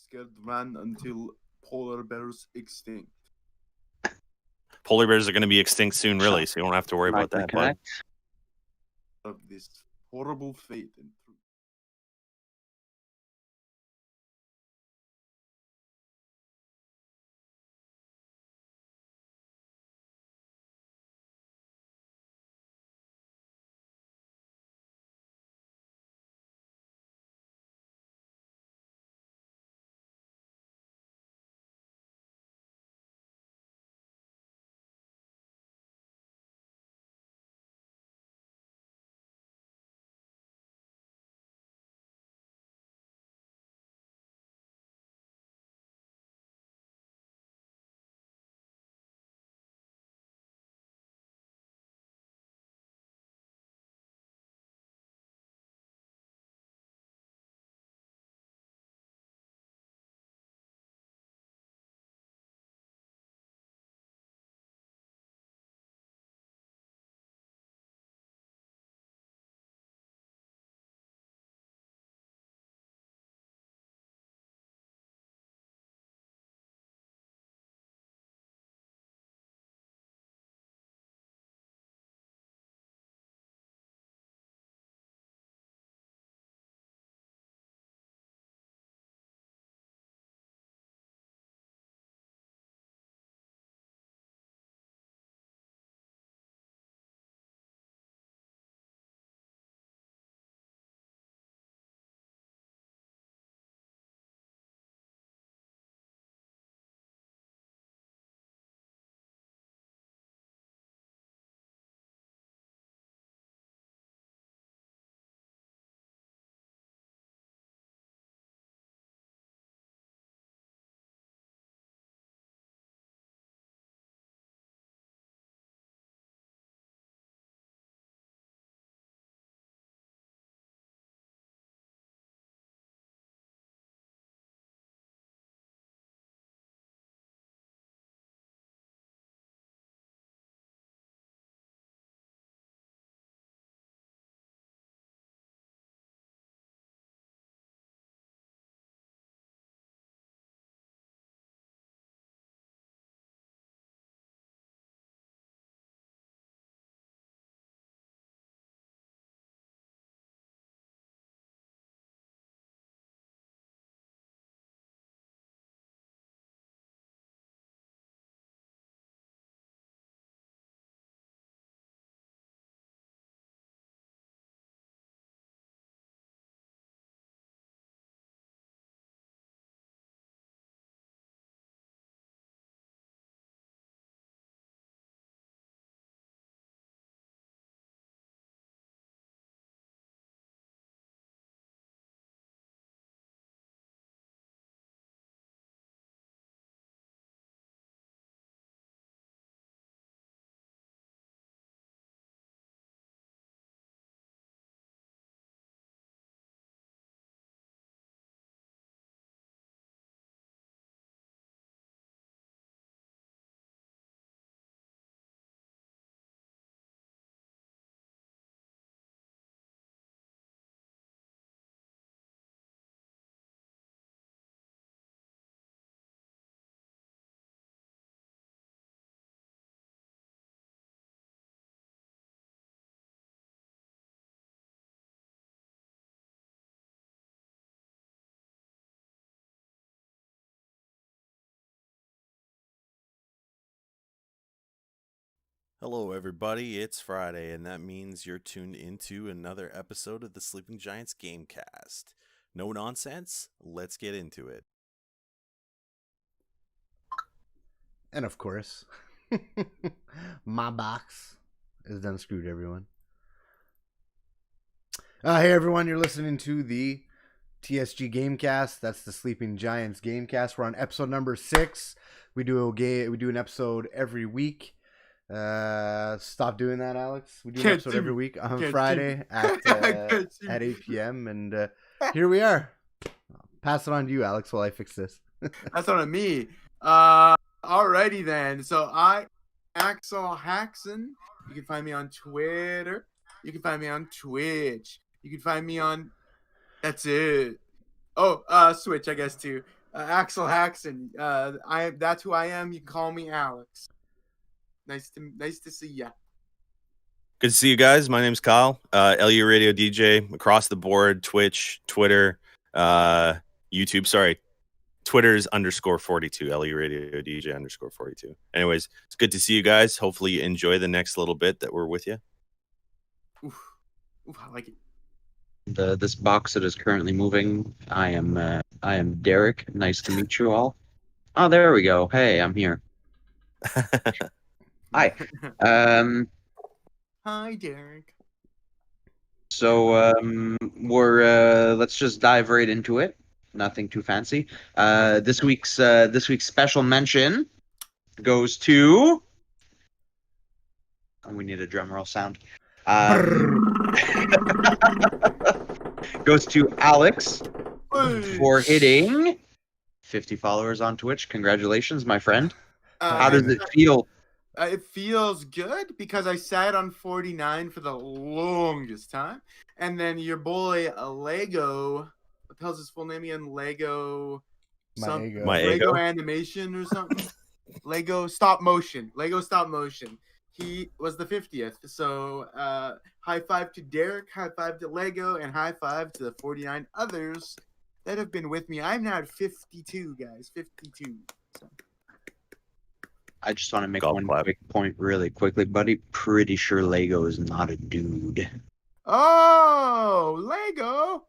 scared ran until polar bears extinct. Polar bears are going to be extinct soon, really, so you don't have to worry about Likely that, bud. correct. Of this horrible fate and truth. Hello, everybody. It's Friday, and that means you're tuned into another episode of the Sleeping Giants Gamecast. No nonsense. Let's get into it. And of course, my box is done screwed, everyone. Hey, everyone. You're listening to the TSG Gamecast. That's the Sleeping Giants Gamecast. We're on episode number 6. We do an episode every week. Stop doing that, Alex. We do an episode every week on Friday at 8 p.m. And here we are. Pass it on to you, Alex, while I fix this. That's on me. Alrighty then. So Axel Haxon. You can find me on Twitter. You can find me on Twitch. You can find me on. That's it. Oh, Switch, I guess too. Axel Haxon. That's who I am. You can call me Alex. Nice to see ya. Good to see you guys. My name's Kyle, LU Radio DJ across the board, Twitch, Twitter, YouTube. Sorry, Twitter's _42, LU Radio DJ _42. Anyways, it's good to see you guys. Hopefully you enjoy the next little bit that we're with you. Oof, I like it. This box that is currently moving. I am Derek. Nice to meet you all. Oh, there we go. Hey, I'm here. Hi. Hi, Derek. So we're let's just dive right into it. Nothing too fancy. This week's special mention goes to. Oh, we need a drum roll sound. Goes to Alex for hitting 50 followers on Twitch. Congratulations, my friend. How does it feel? It feels good because I sat on 49 for the longest time. And then your boy, Lego, what the hell's his full name again? Lego animation or something? Lego stop motion. He was the 50th. So high five to Derek, high five to Lego, and high five to the 49 others that have been with me. I'm now at 52, guys. 52. So. I just want to make one quick point really quickly, buddy. Pretty sure Lego is not a dude. Oh, Lego.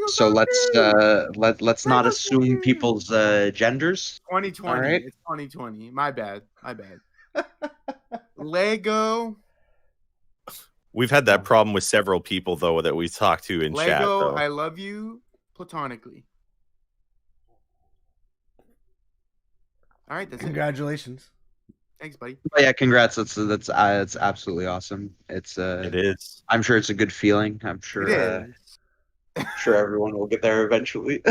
So let's not assume people's genders. 2020. All right. It's 2020. My bad. Lego. We've had that problem with several people though that we talked to in chat. Lego, I love you platonically. All right, that's Congratulations. Thanks, buddy. Oh, yeah, congrats. That's absolutely awesome. It is. I'm sure it's a good feeling. I'm sure. I'm sure everyone will get there eventually.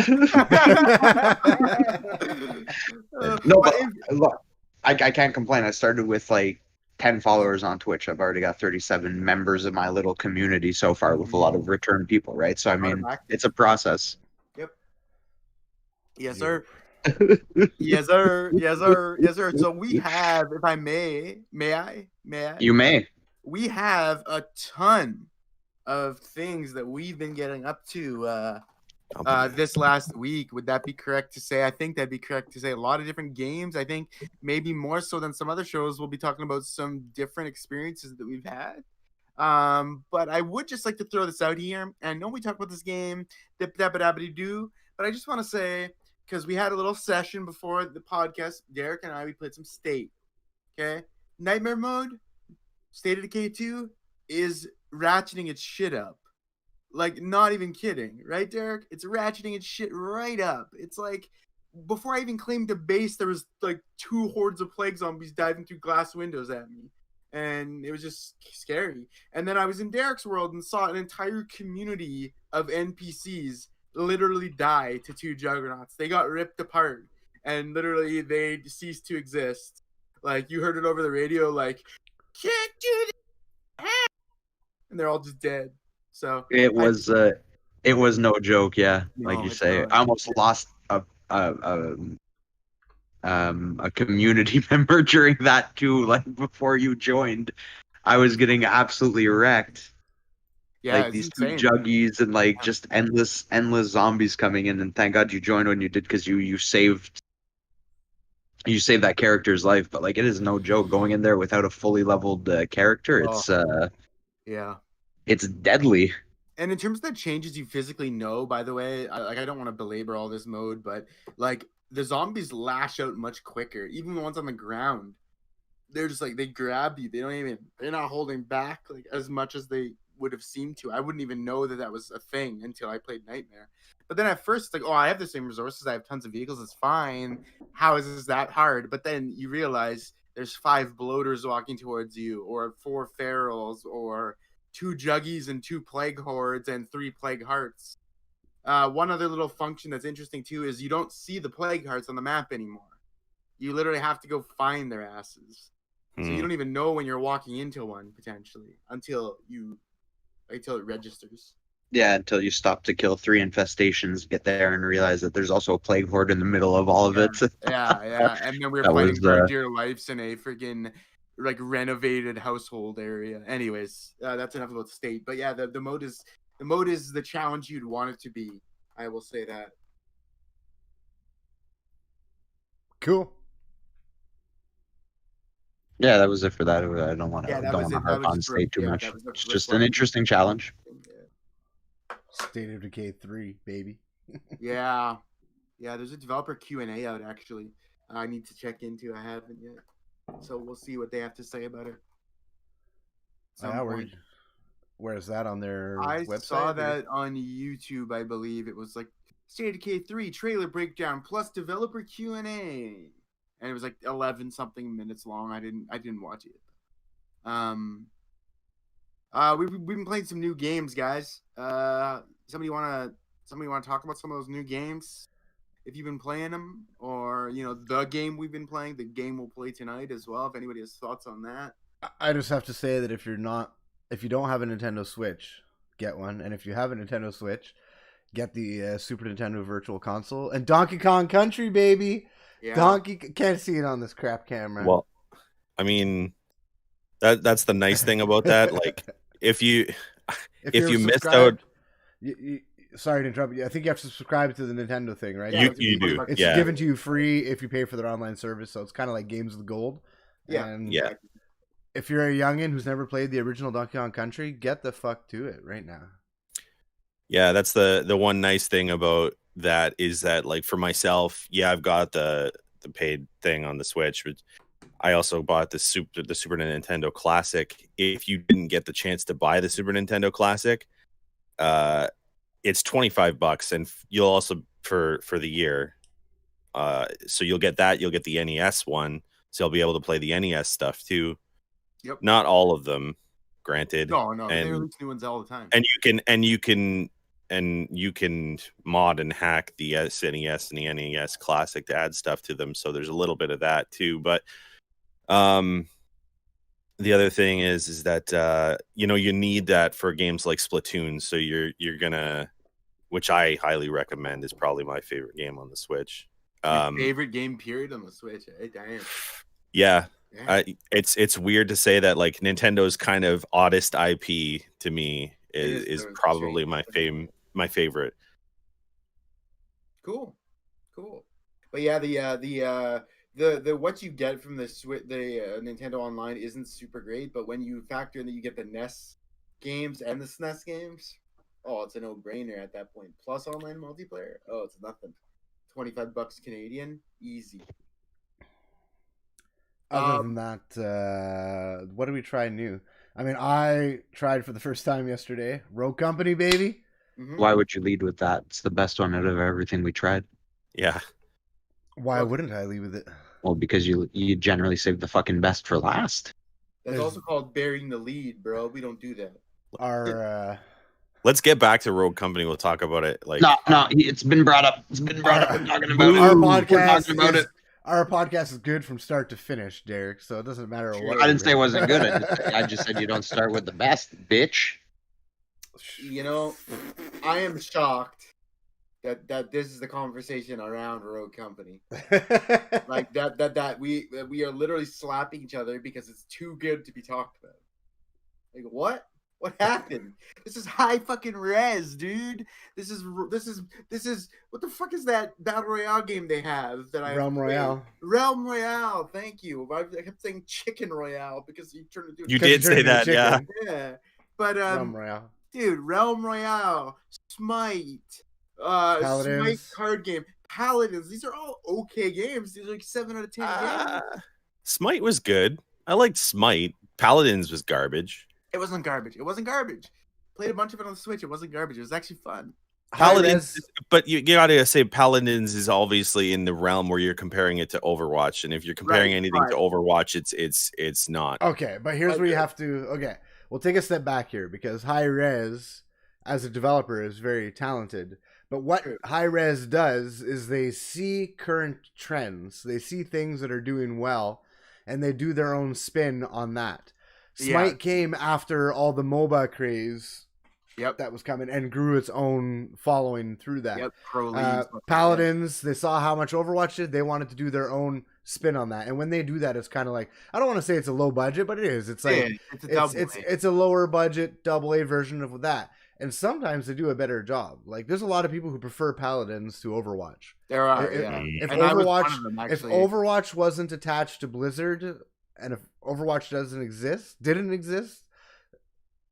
No, but look, I can't complain. I started with like 10 followers on Twitch. I've already got 37 members of my little community so far with a lot of return people, right? So I mean, it's a process. Yep. Yes, sir. Yes, sir. So we have, if I may I? You may. We have a ton of things that we've been getting up to this last week. Would that be correct to say? I think that'd be correct to say. A lot of different games. I think maybe more so than some other shows, we'll be talking about some different experiences that we've had. But I would just like to throw this out here. And I know we talked about this game, but I just want to say, because we had a little session before the podcast, Derek and I, we played some State. Okay? Nightmare mode, State of Decay 2, is ratcheting its shit up. Like, not even kidding. Right, Derek? It's ratcheting its shit right up. It's like, before I even claimed a base, there was like 2 hordes of plague zombies diving through glass windows at me. And it was just scary. And then I was in Derek's world and saw an entire community of NPCs literally die to 2 juggernauts. They got ripped apart and literally they ceased to exist. Like, you heard it over the radio, like, can't do this, and they're all just dead. So it was no joke. Yeah, like you say, I almost lost a community member during that too. Like, before you joined, I was getting absolutely wrecked. Yeah, like these insane. 2 juggies and like just endless zombies coming in, and thank God you joined when you did, because you saved that character's life. But like, it is no joke going in there without a fully leveled character. It's deadly. And in terms of the changes you physically know, by the way, I don't want to belabor all this mode, but like, the zombies lash out much quicker. Even the ones on the ground, they're just like, they grab you. They're not holding back like as much as they would have seemed to. I wouldn't even know that was a thing until I played Nightmare. But then at first, it's like, oh, I have the same resources. I have tons of vehicles. It's fine. How is this that hard? But then you realize there's 5 bloaters walking towards you, or 4 ferals, or 2 juggies and 2 plague hordes and 3 plague hearts. One other little function that's interesting too is you don't see the plague hearts on the map anymore. You literally have to go find their asses. So you don't even know when you're walking into one potentially until it registers. Yeah, until you stop to kill 3 infestations, get there and realize that there's also a plague horde in the middle of all of it. Yeah. And then we were That fighting was, for our dear lives in a freaking like renovated household area. Anyways, that's enough about the state. But yeah, the mode is the challenge you'd want it to be. I will say that. Cool. Yeah, that was it for that. I don't want to That was it. That harp was on just state too yeah, much. that was the It's just an interesting challenge. State of Decay 3, baby. Yeah. There's a developer Q&A out actually. I need to check into. I haven't yet, so we'll see what they have to say about it. Where's that on their I website? saw that on YouTube. I believe it was like State of Decay 3 trailer breakdown plus developer Q&A, and it was like 11 something minutes long. I didn't watch it. We've been playing some new games, guys. Somebody want to talk about some of those new games? If you've been playing them, or the game we've been playing, the game we'll play tonight as well. If anybody has thoughts on that, I just have to say that if you don't have a Nintendo Switch, get one, and if you have a Nintendo Switch, get the Super Nintendo Virtual Console and Donkey Kong Country, baby. Yeah. Donkey can't see it on this crap camera. Well, I mean, that's the nice thing about that. Like, if you missed out. Sorry to interrupt you. I think you have to subscribe to the Nintendo thing, right? You do. It's given to you free if you pay for their online service, so it's kind of like Games with Gold. Yeah. And if you're a youngin' who's never played the original Donkey Kong Country, get the fuck to it right now. Yeah, that's the one nice thing about that is that, like, for myself, I've got the paid thing on the Switch, but I also bought the Super Nintendo Classic. If you didn't get the chance to buy the Super Nintendo Classic, it's $25, and you'll also for the year. So you'll get that. You'll get the NES one, so you'll be able to play the NES stuff too. Yep. Not all of them, granted. No, they release new ones all the time. And you can mod and hack the SNES and the NES Classic to add stuff to them. So there's a little bit of that too. But the other thing is that you need that for games like Splatoon. So you're gonna, which I highly recommend, is probably my favorite game on the Switch. Favorite game period on the Switch. Damn. Yeah. It's weird to say that, like, Nintendo's kind of oddest IP to me is probably my favorite. Cool. But yeah, the what you get from the Nintendo Online isn't super great, but when you factor in that you get the NES games and the SNES games, it's a no-brainer at that point. Plus online multiplayer, it's nothing. $25 Canadian, easy. Other than that, what do we try new? I mean, I tried for the first time yesterday. Rogue Company, baby. Mm-hmm. Why would you lead with that? It's the best one out of everything we tried. Yeah. Why wouldn't I lead with it? Well, because you generally save the fucking best for last. That's also called bearing the lead, bro. We don't do that. Let's get back to Rogue Company. We'll talk about it. Like, no, it's been brought up. We're talking about it. Our podcast is good from start to finish, Derek. So it doesn't matter what. I didn't say it wasn't good. I just said you don't start with the best, bitch. I am shocked that this is the conversation around Rogue Company. Like that we are literally slapping each other because it's too good to be talked about. Like, what? What happened? This is high fucking res, dude. This is what the fuck is that battle royale game they have that I Realm Royale. Realm Royale. Thank you. I kept saying Chicken Royale because you turned into. You did say that, yeah. Yeah, but Realm Royale, dude. Realm Royale, Smite, Smite card game, Paladins. These are all okay games. These are like 7 out of 10 games. Smite was good. I liked Smite. Paladins was garbage. It wasn't garbage. Played a bunch of it on the Switch. It wasn't garbage. It was actually fun. Paladins, but you gotta say Paladins is obviously in the realm where you're comparing it to Overwatch, and if you're comparing anything to Overwatch, it's not. Okay, but here's where you have to. Okay, we'll take a step back here because Hi-Rez, as a developer, is very talented. But what Hi-Rez does is they see current trends, they see things that are doing well, and they do their own spin on that. Smite came after all the MOBA craze Yep. that was coming and grew its own following through that. Yep. Pro leagues. Paladins, they saw how much Overwatch did. They wanted to do their own spin on that. And when they do that, it's kind of like, I don't want to say it's a low budget, but it is. It's like it's a lower budget AA version of that. And sometimes they do a better job. Like there's a lot of people who prefer Paladins to Overwatch. There are. If Overwatch wasn't attached to Blizzard, and if Overwatch didn't exist,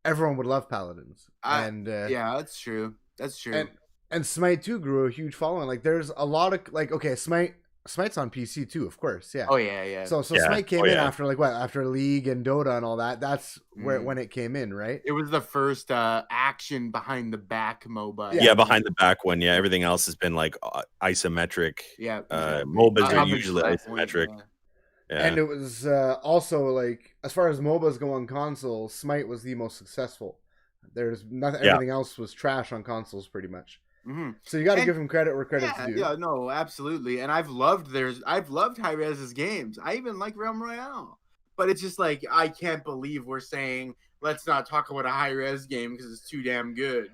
everyone would love Paladins. Yeah, that's true. That's true. And Smite 2 grew a huge following. Like there's a lot of Smite's on PC too, of course. Yeah. Oh yeah. So Smite came in after after League and Dota and all that. That's when it came in, right? It was the first action behind the back MOBA. Yeah, behind the back one. Yeah, everything else has been like isometric. Yeah. MOBAs are usually isometric. Yeah. And it was also like, as far as MOBAs go on console, Smite was the most successful. There's nothing. Everything else was trash on consoles, pretty much. Mm-hmm. So you got to give him credit where credit's due. Yeah, no, absolutely. And I've loved Hi-Rez's games. I even like Realm Royale. But it's just like, I can't believe we're saying let's not talk about a Hi-Rez game because it's too damn good.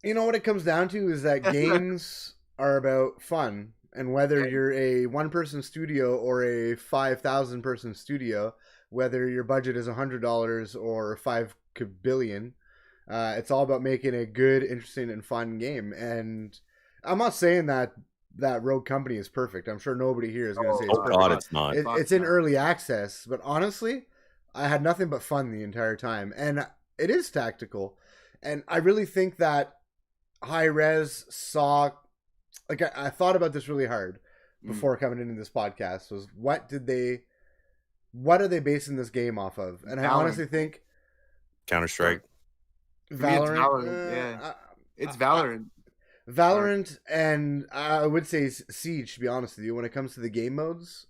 You know what it comes down to is that games are about fun. And whether you're a one-person studio or a 5,000-person studio, whether your budget is $100 or $5 billion, it's all about making a good, interesting, and fun game. And I'm not saying that Rogue Company is perfect. I'm sure nobody here is going to say it's perfect. God, it's not. It's in early access, but honestly, I had nothing but fun the entire time. And it is tactical. And I really think that Hi-Rez saw... Like, I thought about this really hard before coming into this podcast, was what are they basing this game off of? And I honestly think... Counter-Strike. Valorant. It's Valorant. Valorant, and I would say Siege, to be honest with you, when it comes to the game modes.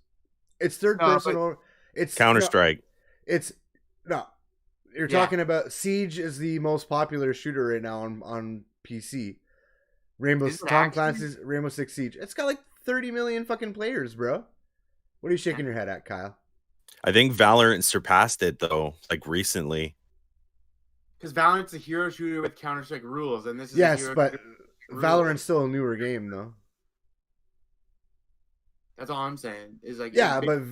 It's third person. It's Counter-Strike. You're talking about... Siege is the most popular shooter right now on PC. Tom Clancy's Rainbow Six Siege. It's got like 30 million fucking players, bro. What are you shaking your head at, Kyle? I think Valorant surpassed it though, like recently. Because Valorant's a hero shooter with Counter-Strike rules, and this is but Valorant's still a newer game though. That's all I'm saying. Is like but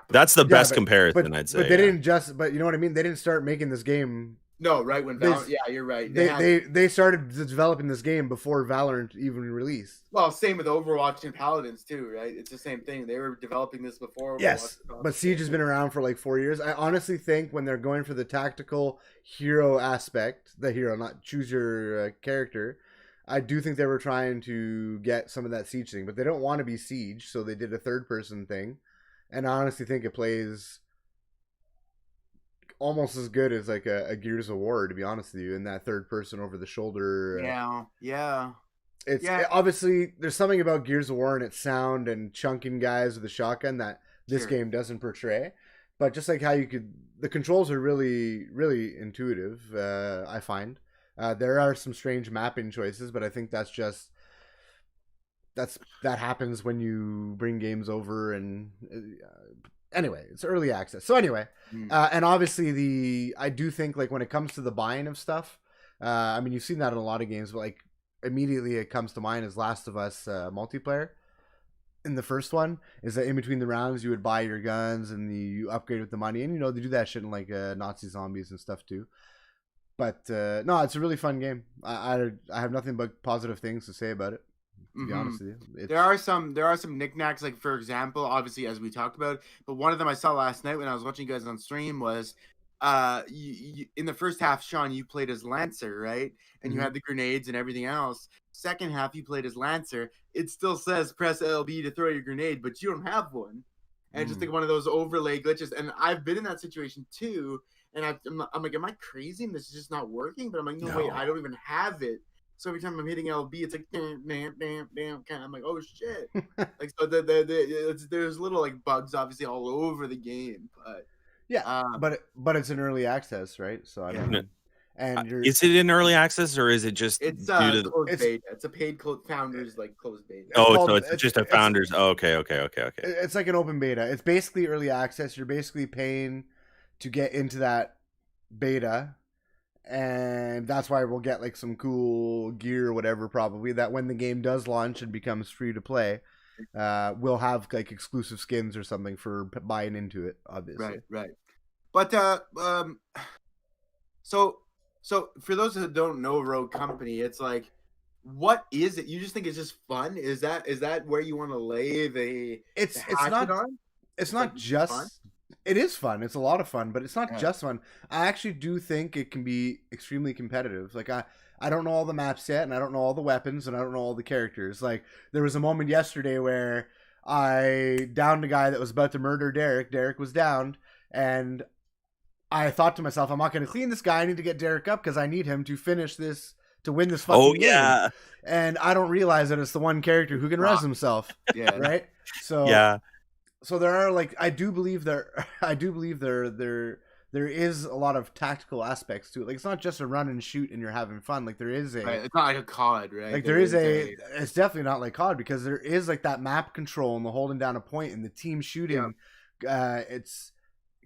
that's the best comparison, I'd say. But they didn't but you know what I mean? They didn't start making this game. No, right when Valorant. Yeah, you're right. They started developing this game before Valorant even released. Well, same with Overwatch and Paladins too, right? It's the same thing. They were developing this before. Yes, but Siege has been around for like 4 years. I honestly think when they're going for the tactical hero aspect, not choose your character, I do think they were trying to get some of that Siege thing, but they don't want to be Siege, so they did a third-person thing, and I honestly think it plays almost as good as like a Gears of War, to be honest with you, in that third person over the shoulder. Obviously there's something about Gears of War and its sound and chunking guys with a shotgun that this game doesn't portray. But just like how the controls are really, really intuitive, I find. There are some strange mapping choices, but I think that happens when you bring games over and anyway, it's early access. So anyway, and obviously I do think like when it comes to the buying of stuff, I mean, you've seen that in a lot of games, but like immediately it comes to mind is Last of Us multiplayer. In the first one, is that in between the rounds you would buy your guns and you upgrade with the money, and they do that shit in like Nazi zombies and stuff too. But no, it's a really fun game. I have nothing but positive things to say about it. To be honest with you, there are some knickknacks. Like for example, obviously as we talked about, but one of them I saw last night when I was watching you guys on stream was, you, in the first half, Sean, you played as Lancer, right? And you had the grenades and everything else. Second half, you played as Lancer. It still says press LB to throw your grenade, but you don't have one. And it's just like one of those overlay glitches. And I've been in that situation too. And I'm like, am I crazy? And this is just not working. But I'm like, no, wait, I don't even have it. So every time I'm hitting LB, it's like bam, bam, bam, bam. Kind of, I'm like, oh shit! Like so, there's little like bugs obviously all over the game, but yeah, but it's an early access, right? So I don't know. And is it in early access or is it just it's closed beta? It's a paid founders like closed beta. So it's just a founders. Okay. It's like an open beta. It's basically early access. You're basically paying to get into that beta. and that's why we'll get like some cool gear or whatever, probably, that when the game does launch and becomes free to play, we'll have like exclusive skins or something for buying into it, obviously. Right. But so for those that don't know Rogue Company, it's like, what is it? You just think it's just fun? Is that where you want to lay the It's hatchet on? It's not like just fun? It is fun. It's a lot of fun, but it's not just fun. I actually do think it can be extremely competitive. Like I don't know all the maps yet, and I don't know all the weapons, and I don't know all the characters. Like there was a moment yesterday where I downed a guy that was about to murder Derek. Derek was downed, and I thought to myself, I'm not going to clean this guy. I need to get Derek up because I need him to finish this, to win this fucking game. And I don't realize that it's the one character who can res himself. Yeah. Right. So Yeah. So there are like I do believe there is a lot of tactical aspects to it. Like it's not just a run and shoot and you're having fun. Like there is a right. It's not like a COD, right? Like there is a it's definitely not like COD because there is like that map control and the holding down a point and the team shooting. Yeah. It's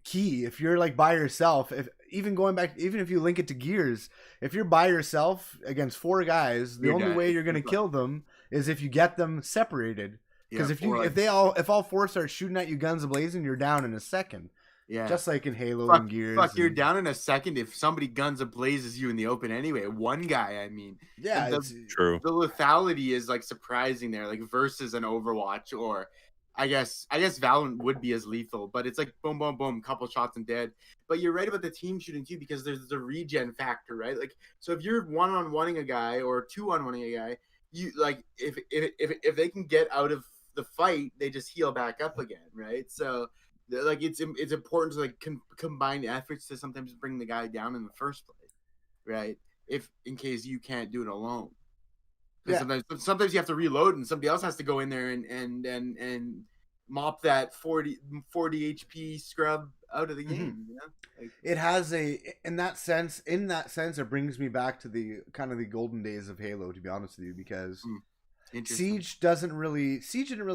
key. If you're like by yourself, even if you link it to Gears, if you're by yourself against 4 guys, the only way you're gonna kill them is if you get them separated. Because if all 4 start shooting at you guns ablazing, you're down in a second. Yeah, just like in Halo and Gears. You're down in a second if somebody guns ablazes you in the open anyway. One guy, I mean. Yeah, it's true. The lethality is like surprising there, like versus an Overwatch, or I guess Valorant would be as lethal, but it's like boom, boom, boom, couple shots and dead. But you're right about the team shooting too, because there's the regen factor, right? Like, so if you're 1-on-1ing a guy or 2-on-1ing a guy, you like if they can get out of the fight, they just heal back up again, right? So like it's important to like combine efforts to sometimes bring the guy down in the first place, right? If in case you can't do it alone, because sometimes you have to reload and somebody else has to go in there and mop that 40 HP scrub out of the game. You know? Like, it has in that sense it brings me back to the kind of the golden days of Halo, to be honest with you, because Siege didn't really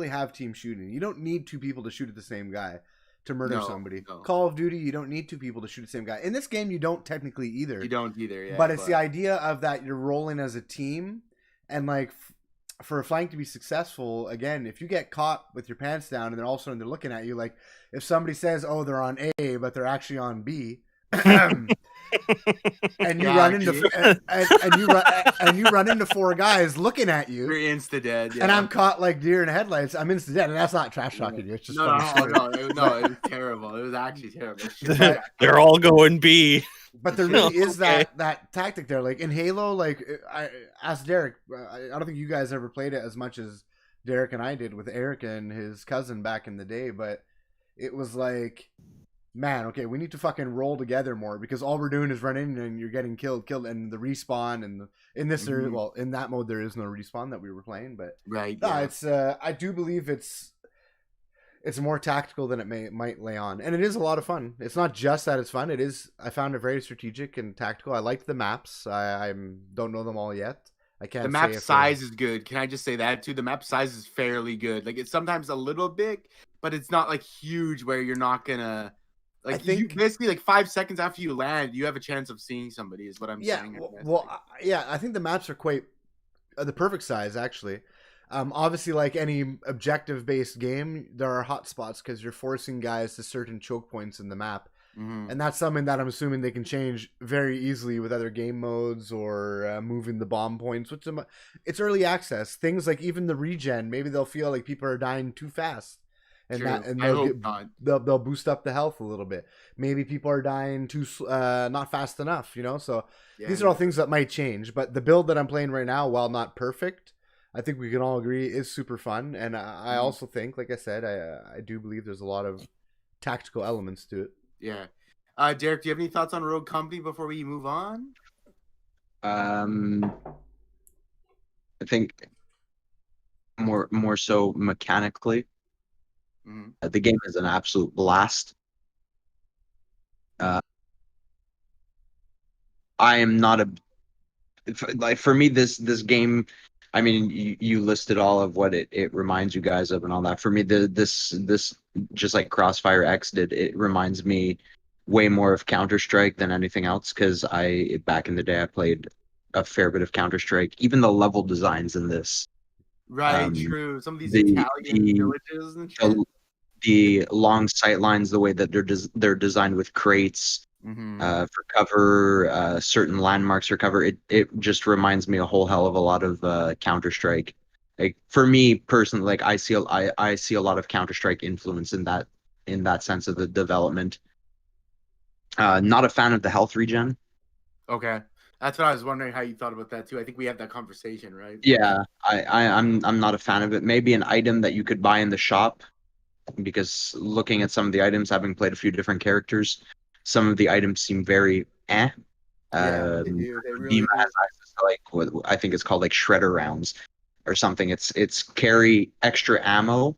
have team shooting. You don't need 2 people to shoot at the same guy to murder somebody. No. Call of Duty, you don't need 2 people to shoot the same guy. In this game, you don't technically either. You don't either, yeah. But it's the idea of that you're rolling as a team, and like for a flank to be successful, again, if you get caught with your pants down and then all of a sudden they're looking at you, like if somebody says, "Oh, they're on A," but they're actually on B. and you run into and you run into 4 guys looking at you. You're insta dead, and I'm caught like deer in headlights. I'm insta dead, and that's not trash talking you. It's just no, it was terrible. It was actually terrible. They're all going B. But there really is that tactic there. Like in Halo, like I asked Derek. I don't think you guys ever played it as much as Derek and I did with Eric and his cousin back in the day. But it was like, man, okay, we need to fucking roll together more, because all we're doing is running and you're getting killed, and the respawn, and in this in that mode there is no respawn that we were playing, but it's I do believe it's more tactical than it might lay on, and it is a lot of fun. It's not just that it's fun; I found it very strategic and tactical. I liked the maps. I don't know them all yet. I can't. The map size is good. Can I just say that too? The map size is fairly good. Like it's sometimes a little big, but it's not like huge where you're not gonna. Like I think basically like 5 seconds after you land, you have a chance of seeing somebody. Is what I'm saying. I think the maps are quite the perfect size actually. Obviously, like any objective-based game, there are hot spots because you're forcing guys to certain choke points in the map, and that's something that I'm assuming they can change very easily with other game modes or moving the bomb points. Which it's early access. Things like even the regen, maybe they'll feel like people are dying too fast. And they'll boost up the health a little bit. Maybe people are dying too not fast enough, you know. So these are all things that might change. But the build that I'm playing right now, while not perfect, I think we can all agree is super fun. And I also think, like I said, I do believe there's a lot of tactical elements to it. Yeah. Derek, do you have any thoughts on Rogue Company before we move on? I think more so mechanically. The game is an absolute blast. I am not for me this game. I mean, you listed all of what it reminds you guys of and all that. For me, this just like Crossfire X did, it reminds me way more of Counter-Strike than anything else because back in the day I played a fair bit of Counter-Strike. Even the level designs in this, Right, true. Some of these the Italian villages and shit. the long sight lines, the way that they're designed with crates for cover, certain landmarks for cover. It just reminds me a whole hell of a lot of Counter-Strike. Like for me personally, like I see a lot of Counter-Strike influence in that sense of the development. Not a fan of the health regen. Okay, that's what I was wondering how you thought about that too. I think we had that conversation, right? Yeah, I'm not a fan of it. Maybe an item that you could buy in the shop, because looking at some of the items, having played a few different characters, some of the items seem very eh. Yeah, they do. They really Dima do. has access to like what I think it's called like shredder rounds or something. It's carry extra ammo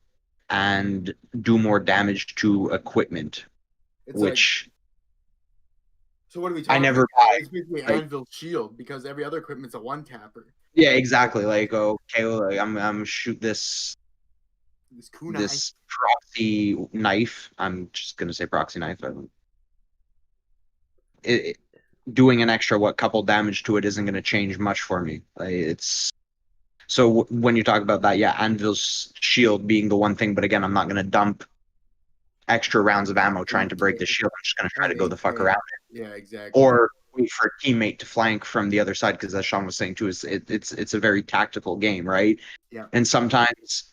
and do more damage to equipment, It's like, which so what are we I talking never about? buy. It's basically Like, Anvil Shield because every other equipment's a one tapper. yeah, exactly. Like, okay, well, like, I'm shoot This kunai. this proxy knife. I'm just gonna say proxy knife. Doing an extra couple damage to it isn't gonna change much for me. Like, it's so when you talk about that, yeah, Anvil's shield being the one thing, but again, I'm not gonna dump extra rounds of ammo trying to break the shield. I'm just gonna try to go the fuck around it. Yeah, exactly. Or wait for a teammate to flank from the other side, because as Sean was saying too, it's a very tactical game, right? Yeah. And sometimes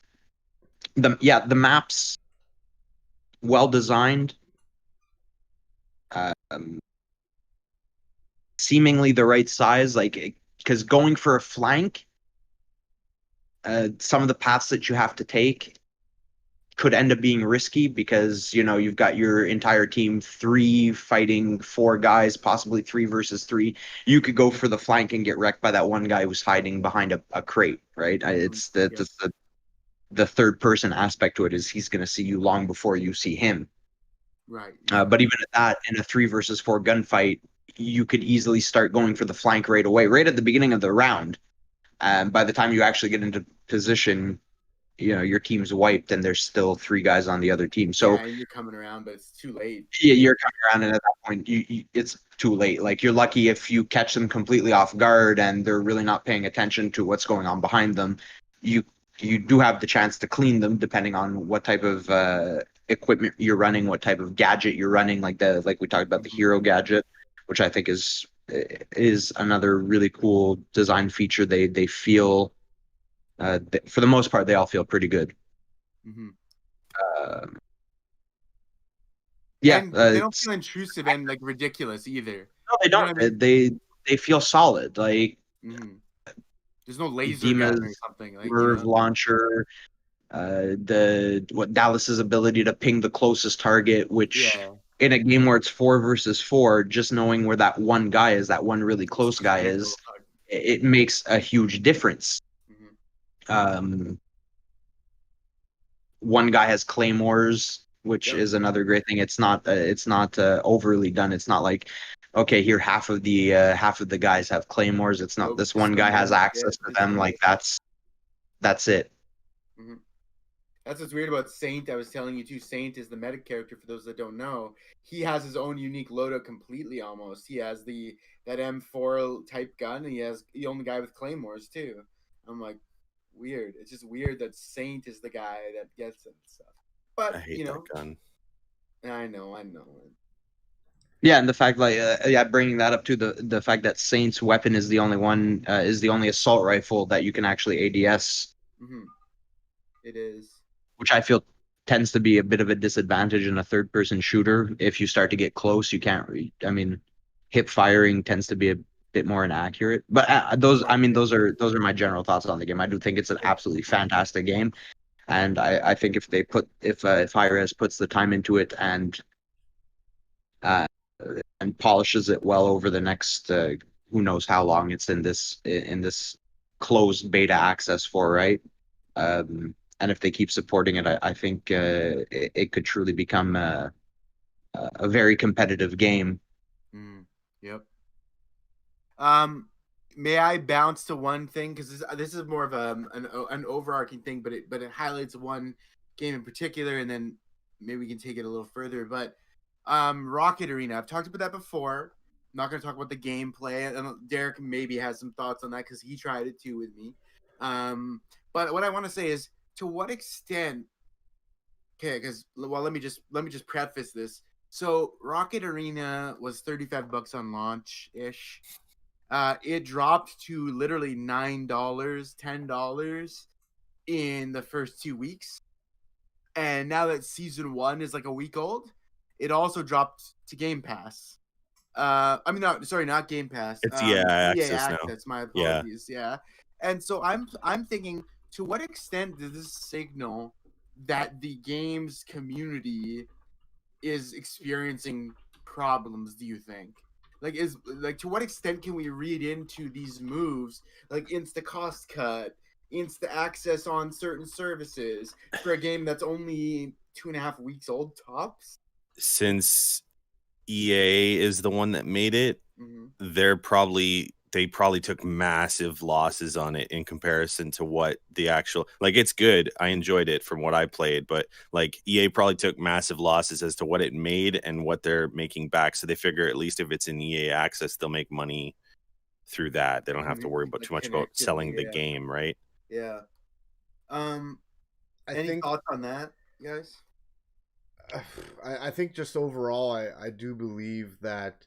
the maps well designed, seemingly the right size, like because going for a flank, some of the paths that you have to take could end up being risky because you've got your entire team 3 fighting 4 guys, possibly 3 versus 3. You could go for the flank and get wrecked by that one guy who's hiding behind a crate, right? It's the third person aspect to it is he's going to see you long before you see him. Right. But even at that, in a 3 versus 4 gunfight, you could easily start going for the flank right away, right at the beginning of the round. By the time you actually get into position, your team's wiped and there's still 3 guys on the other team. So yeah, and you're coming around, but it's too late. Yeah, you're coming around, and at that point, it's too late. Like, you're lucky if you catch them completely off guard and they're really not paying attention to what's going on behind them. You do have the chance to clean them, depending on what type of equipment you're running, what type of gadget you're running. Like we talked about the hero gadget, which I think is another really cool design feature. They feel, for the most part, they all feel pretty good. Yeah, and they don't feel intrusive and like ridiculous either. No, they don't. I mean? They feel solid. Like, there's no laser gun or something. Like, launcher, Dallas's ability to ping the closest target, which in a game where it's 4 versus 4, just knowing where that one guy is, that one really close guy is, it makes a huge difference. One guy has claymores, which is another great thing. It's not overly done. It's not like, okay, here half of the guys have claymores. It's not this one guy has access to them. Like, that's it. That's what's weird about Saint. I was telling you too. Saint is the meta character. For those that don't know, he has his own unique loadout completely. Almost, he has that M4 type gun, and he has the only guy with claymores too. I'm like, weird. It's just weird that Saint is the guy that gets it and stuff. But I hate that gun. I know. Yeah, and the fact, like, bringing that up to the fact that Saint's weapon is the only assault rifle that you can actually ADS. It is, which I feel tends to be a bit of a disadvantage in a third-person shooter. If you start to get close, you can't. Hip firing tends to be a bit more inaccurate. But those are my general thoughts on the game. I do think it's an absolutely fantastic game, and I think if Hi-Rez puts the time into it and polishes it well over the next who knows how long it's in this closed beta access for, right? And if they keep supporting it, I think it could truly become a very competitive game. Yep. May I bounce to one thing, because this is more of an overarching thing, but it highlights one game in particular, and then maybe we can take it a little further. But Rocket Arena. I've talked about that before. I'm not going to talk about the gameplay. And Derek maybe has some thoughts on that because he tried it too with me. But what I want to say is, to what extent? Okay, because let me just preface this. So Rocket Arena was $35 on launch ish. It dropped to literally $9, $10 in the first 2 weeks. And now that season 1 is like a week old, it also dropped to Game Pass. Not Game Pass. It's Access now. My apologies. Yeah. And so I'm thinking, to what extent does this signal that the games community is experiencing problems, do you think? To what extent can we read into these moves, like insta cost cut, insta access on certain services for a game that's only 2.5 weeks old tops? Since EA is the one that made it, they probably took massive losses on it in comparison to what the actual, like, it's good. I enjoyed it from what I played, but like EA probably took massive losses as to what it made and what they're making back. So they figure at least if it's in EA access, they'll make money through that. They don't have to worry about too much about selling the game, right? Yeah. Any thoughts on that, guys? I think just overall, I do believe that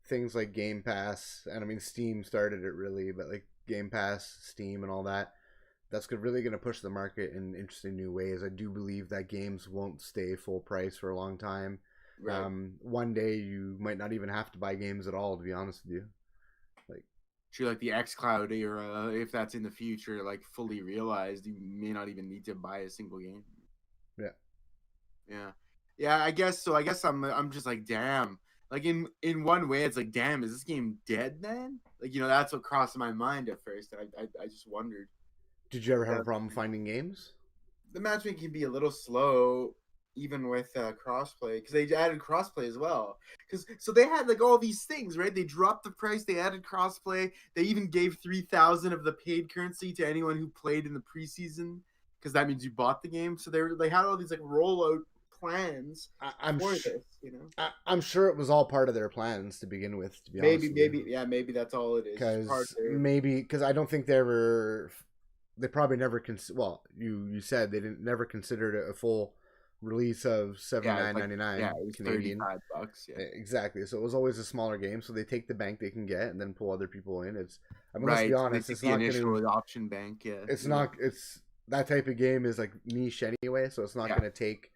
things like Game Pass, and I mean Steam started it really, but like Game Pass, Steam, and all that's really going to push the market in interesting new ways. I do believe that games won't stay full price for a long time. Right. One day you might not even have to buy games at all, to be honest with you. Like the xCloud era, if that's in the future, like fully realized, you may not even need to buy a single game. Yeah. I guess so. I guess I'm just like, damn. Like in one way, it's like, damn, is this game dead then? Like, that's what crossed my mind at first. I just wondered. Did you ever have a problem finding games? The matchmaking can be a little slow, even with crossplay, because they added crossplay as well. So they had like all these things, right? They dropped the price, they added crossplay, they even gave 3,000 of the paid currency to anyone who played in the preseason, because that means you bought the game. So they had all these like rollout plans I'm sure it was all part of their plans to begin with, to be honest with you. Maybe that's all it is. Because I don't think they probably never you said they never considered it a full release of $79.99 it was Canadian. $35. Yeah. Exactly. So it was always a smaller game, so they take the bank they can get and then pull other people in. Let's be honest, it's not initial option bank. Yeah, it's not. It's that type of game is like niche anyway, so it's not going to take.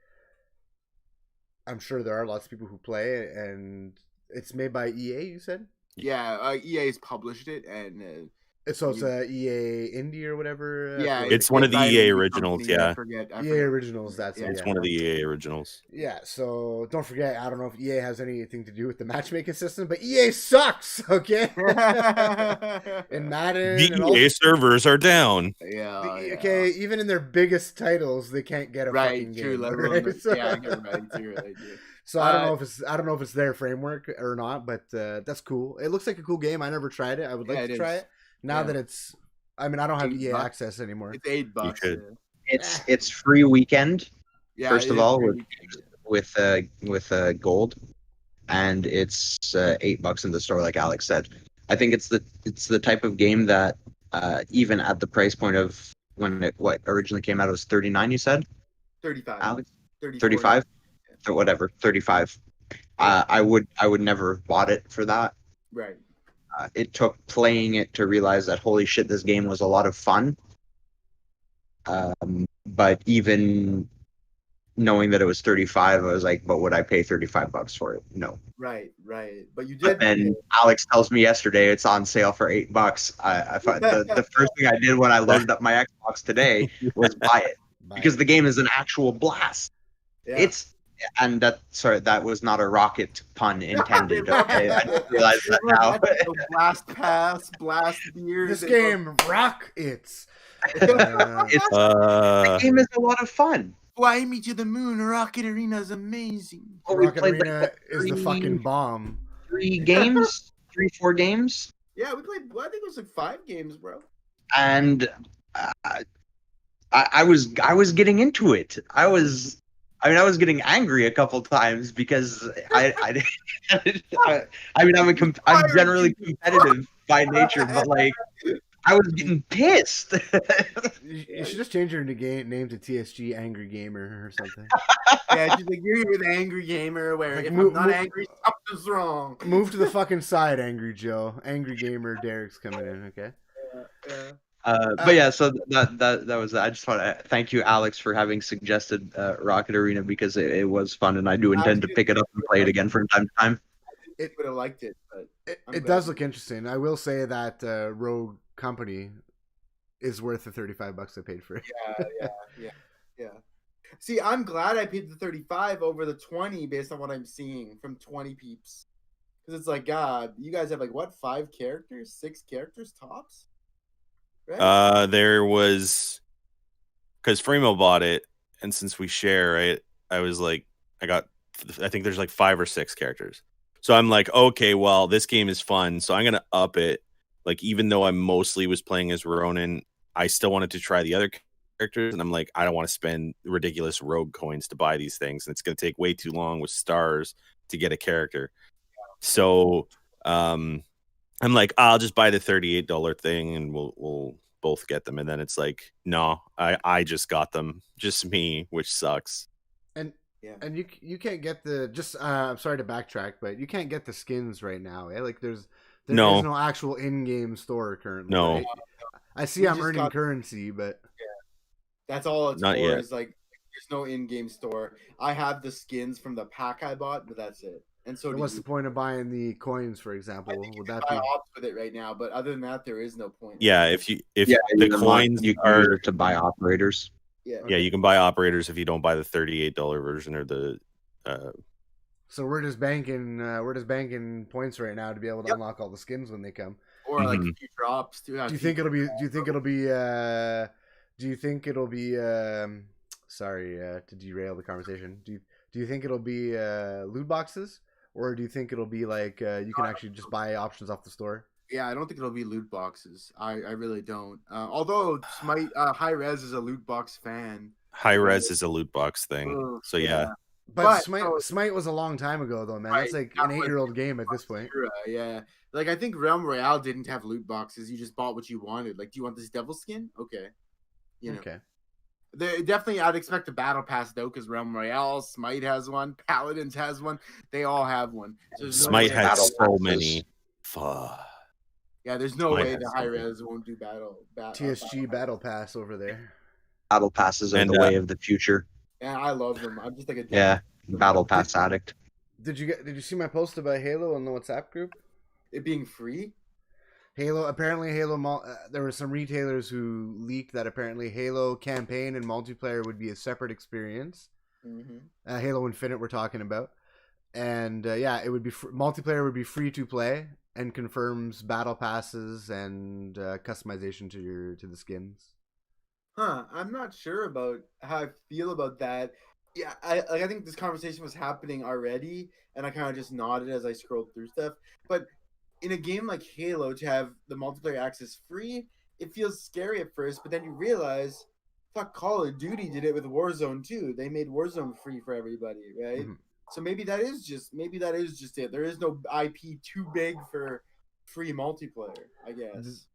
I'm sure there are lots of people who play, and it's made by EA. You said? Yeah, EA's published it, and so it's a EA Indie or whatever. Yeah, it's one of the EA originals. Company, yeah, I forget. EA originals. That's it's one of the EA originals. Yeah, so don't forget. I don't know if EA has anything to do with the matchmaking system, but EA sucks. Okay, and Madden. The EA servers are down. Okay, even in their biggest titles, they can't get a fucking game. Right? So, you're right. So I don't know if it's their framework or not, but that's cool. It looks like a cool game. I never tried it. I would like to try it. Now that it's, I mean, I don't have EA access anymore. It's $8. It's free weekend. Yeah, first of all, with gold, and it's $8 in the store, like Alex said. I think it's the type of game that even at the price point of what originally came out, it was $39. You said 35. Alex, 35, or whatever, 35. I would never have bought it for that. Right. It took playing it to realize that, holy shit, this game was a lot of fun. But even knowing that it was 35, I was like, but would I pay $35 for it? No. Right. But you did. And Alex tells me yesterday it's on sale for $8. I thought the first thing I did when I loaded up my Xbox today was buy it because the game is an actual blast. Yeah. That was not a rocket pun intended. Okay? I didn't realize that now. Blast pass, blast beer. This game rockets. The game is a lot of fun. Fly me to the moon. Rocket Arena is amazing. Rocket Arena is the fucking bomb. 4 games. Yeah, we played. I think it was like 5 games, bro. And I was getting into it. I was I mean, I was getting angry a couple times because I mean, I'm generally competitive by nature, but like I was getting pissed. You should just change your name to TSG Angry Gamer or something. Yeah, she's like, you're the angry gamer, where Like, if I'm not angry, something's wrong. Move to the fucking side, Angry Joe. Angry Gamer Derek's coming in, okay? Yeah. But yeah, so that was I just want to thank you, Alex, for having suggested Rocket Arena because it was fun, and I do intend to pick it up and play it again from time to time. I would have liked it, but it does look interesting. I will say that Rogue Company is worth the $35 I paid for it. Yeah. See, I'm glad I paid the 35 over the 20 based on what I'm seeing from 20 peeps. Because it's like, God, you guys have like what, 5 characters, 6 characters tops? Right? There was, because Freemo bought it, and since we share, right, I was like, I think there's like 5 or 6 characters. So I'm like, okay, well, this game is fun, so I'm gonna up it. Like, even though I mostly was playing as Ronin, I still wanted to try the other characters, and I'm like, I don't want to spend ridiculous rogue coins to buy these things, and it's gonna take way too long with stars to get a character. So I'm like, I'll just buy the $38 thing, and we'll both get them. And then it's like, no, I just got them, just me, which sucks. And you can't get the I'm sorry to backtrack, but you can't get the skins right now. Eh? Like there is no actual in-game store currently. No, right? I see I'm earning currency, but that's all it's not for. Yet. Is like there's no in-game store. I have the skins from the pack I bought, but that's it. And so what's the point of buying the coins, for example? Would that be ops with it right now? But other than that, there is no point. Yeah, if the coins you are to buy operators. Yeah, you can buy operators if you don't buy the $38 version or the. So we're just banking points right now to be able to unlock all the skins when they come, or like few drops too. Do you think it'll be? Sorry to derail the conversation. Do you think it'll be loot boxes, or do you think it'll be like you can actually just buy options off the store? Yeah, I don't think it'll be loot boxes. I really don't. Although Smite High Res is a loot box fan. High Res is a loot box thing. So yeah. But Smite was a long time ago though, man. Right, that's like an 8-year-old game at this point. Yeah. Like I think Realm Royale didn't have loot boxes. You just bought what you wanted. Like, do you want this devil skin? Okay. Okay. I'd expect a battle pass though, because Realm Royale, Smite has one, Paladins has one. They all have one. So Smite has so many. Fuck. Yeah, there's no way the high res won't do battle TSG battle pass over there. Battle passes are the way of the future. Yeah, I love them. I'm just like battle pass addict. Did you see my post about Halo in the WhatsApp group? It being free? Halo there were some retailers who leaked that apparently Halo campaign and multiplayer would be a separate experience. Mm-hmm. Halo Infinite we're talking about. And it would be multiplayer would be free to play and confirms battle passes and customization to the skins. I'm not sure about how I feel about that. Yeah, I think this conversation was happening already, and I kind of just nodded as I scrolled through stuff. But in a game like Halo, to have the multiplayer access free, it feels scary at first, but then you realize, fuck, Call of Duty did it with Warzone too. They made Warzone free for everybody, right? Mm-hmm. So maybe that is just it. There is no IP too big for free multiplayer, I guess.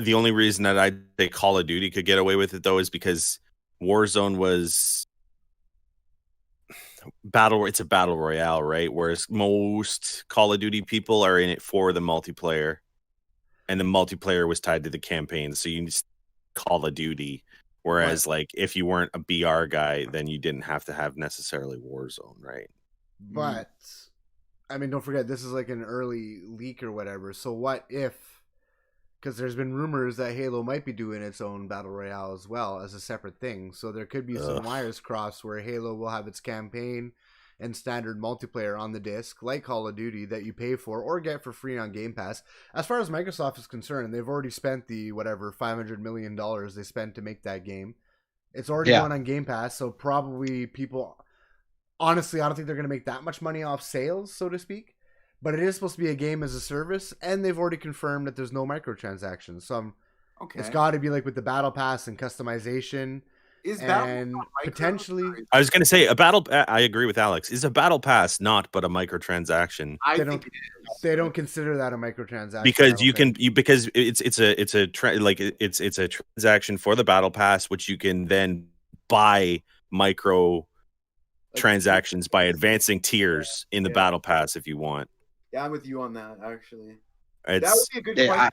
The only reason that I think Call of Duty could get away with it though is because Warzone was it's a battle royale, right? Whereas most Call of Duty people are in it for the multiplayer, and the multiplayer was tied to the campaign. So you just Call of Duty. Whereas, like, if you weren't a BR guy, then you didn't have to have necessarily Warzone, right? But I mean, don't forget this is like an early leak or whatever. So what if? Because there's been rumors that Halo might be doing its own battle royale as well as a separate thing. So there could be some wires crossed where Halo will have its campaign and standard multiplayer on the disc, like Call of Duty, that you pay for or get for free on Game Pass. As far as Microsoft is concerned, they've already spent the $500 million they spent to make that game. It's already going on Game Pass, so probably people... Honestly, I don't think they're going to make that much money off sales, so to speak. But it is supposed to be a game as a service, and they've already confirmed that there's no microtransactions. So it's got to be like with the battle pass and customization. and potentially I was going to say I agree with Alex. Is a battle pass not but a microtransaction? I think it is. They don't consider that a microtransaction Because because it's a transaction for the battle pass, which you can then buy micro transactions by advancing tiers in the battle pass if you want. Yeah, I'm with you on that actually. That would be a good question.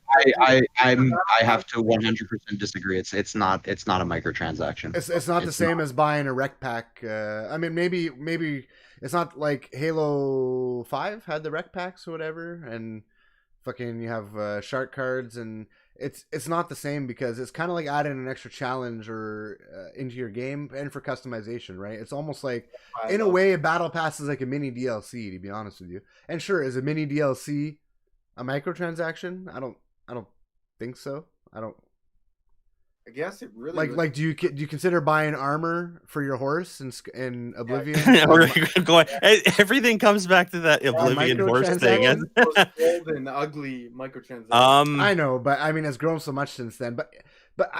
I have to 100% disagree. It's not a microtransaction. It's not the same as buying a rec pack. I mean, maybe it's not like Halo 5 had the rec packs or whatever, and fucking you have shark cards, and it's not the same because it's kind of like adding an extra challenge or into your game and for customization, right? It's almost like in a way a battle pass is like a mini DLC, to be honest with you. And sure, is a mini DLC a microtransaction? I don't think so. I guess it really like do you consider buying armor for your horse in Oblivion? Everything comes back to that Oblivion horse thing. Old and ugly microtransaction. I know, but I mean, it's grown so much since then. But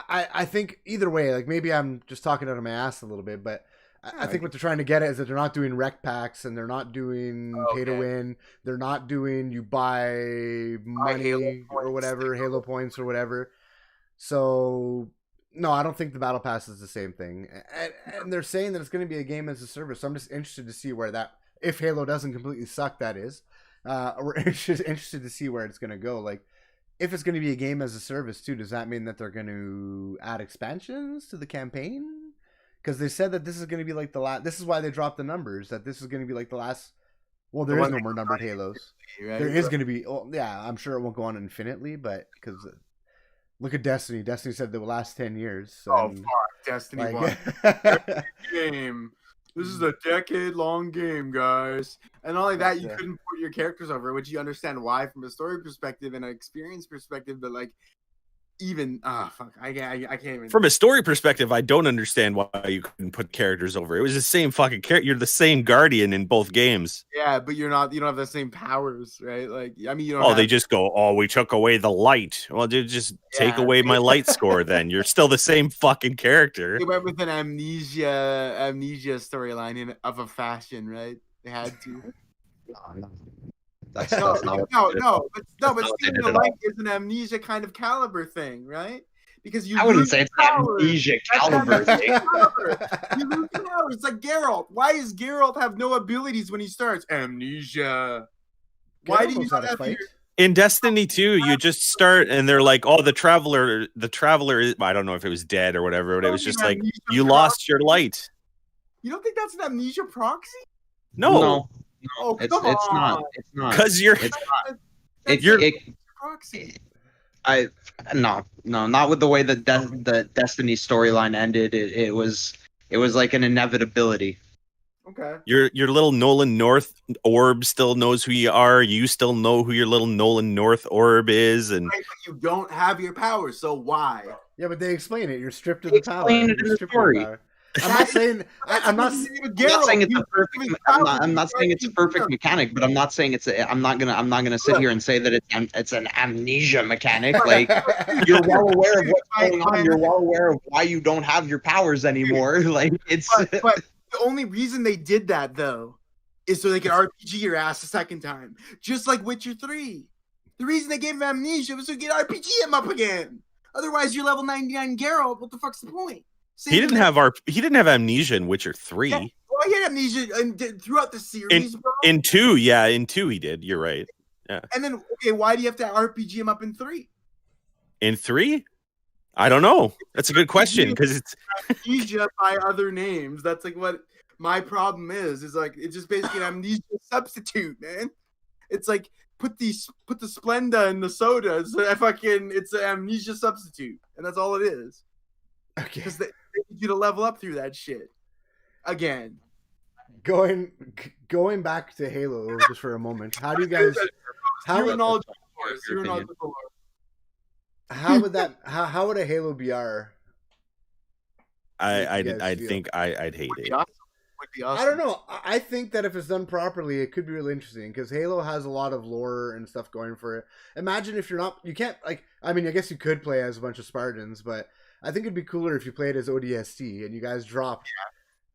I think either way, like maybe I'm just talking out of my ass a little bit, but I think what they're trying to get at is that they're not doing rec packs and they're not doing pay to win. They're not doing you buy money or whatever, Halo points or whatever. So no, I don't think the battle pass is the same thing. And they're saying that it's going to be a game as a service. So I'm just interested to see where that, if Halo doesn't completely suck, that is. We're interested to see where it's going to go. Like, if it's going to be a game as a service too, does that mean that they're going to add expansions to the campaign? Because they said that this is going to be like the last. This is why they dropped the numbers. That this is going to be like the last. Well, there is no more numbered Halos. Right? There is going to be. Well, yeah, I'm sure it won't go on infinitely, but because look at Destiny. Destiny said they will last 10 years. So, fuck, Destiny one game. This is a decade-long game, guys. And not only that, you couldn't put your characters over, which you understand why from a story perspective and an experience perspective, but like. Even fuck, I can't even. From a story perspective, I don't understand why you couldn't put characters over. It was the same fucking character. You're the same Guardian in both games. Yeah, but you're not. You don't have the same powers, right? Like, I mean, you don't. They just go. Oh, we took away the light. Well, dude, just take away my light score. Then you're still the same fucking character. They went with an amnesia storyline of a fashion, right? They had to. But stealing the light is an amnesia kind of caliber thing, right? Because I wouldn't say it's an amnesia caliber thing. You lose powers. It's like Geralt. Why does Geralt have no abilities when he starts? Amnesia. Why do you not have fight? In Destiny 2, you just start and they're like, oh, the traveler is, I don't know if it was dead or whatever, but it was just like, you lost your light. You don't think that's an amnesia proxy? No. Oh, it's not. It's not. Because you're. Not with the way that the Destiny storyline ended. It was like an inevitability. Okay. Your little Nolan North orb still knows who you are. You still know who your little Nolan North orb is, and right, but you don't have your powers. So why? Yeah, but they explain it. You're stripped of the power. Explain it in the story. I'm not saying it's a perfect. I'm not saying it's a perfect mechanic, but I'm not saying it's. I'm not gonna sit here and say that it's an amnesia mechanic. Like, you're well aware of what's going on. You're well aware of why you don't have your powers anymore. Like, it's. But the only reason they did that though is so they could RPG your ass a second time, just like Witcher 3. The reason they gave him amnesia was so you could RPG him up again. Otherwise, you're level 99 Geralt. What the fuck's the point? He didn't have amnesia in Witcher 3. Yeah. Well, he had amnesia throughout the series. In 2 he did. You're right. Yeah. And then, okay, why do you have to RPG him up in 3? In 3? I don't know. That's a good question because it's amnesia by other names. That's like what my problem is. Is like it's just basically an amnesia substitute, man. It's like put the Splenda in the soda. It's an amnesia substitute, and that's all it is. Okay. Because they need you to level up through that shit. Again. Going back to Halo just for a moment. How do you guys how would a Halo BR? I think I'd hate it. Would be awesome. I don't know. I think that if it's done properly, it could be really interesting because Halo has a lot of lore and stuff going for it. Imagine if you can't, like, I mean, I guess you could play as a bunch of Spartans, but I think it'd be cooler if you played as ODST and you guys dropped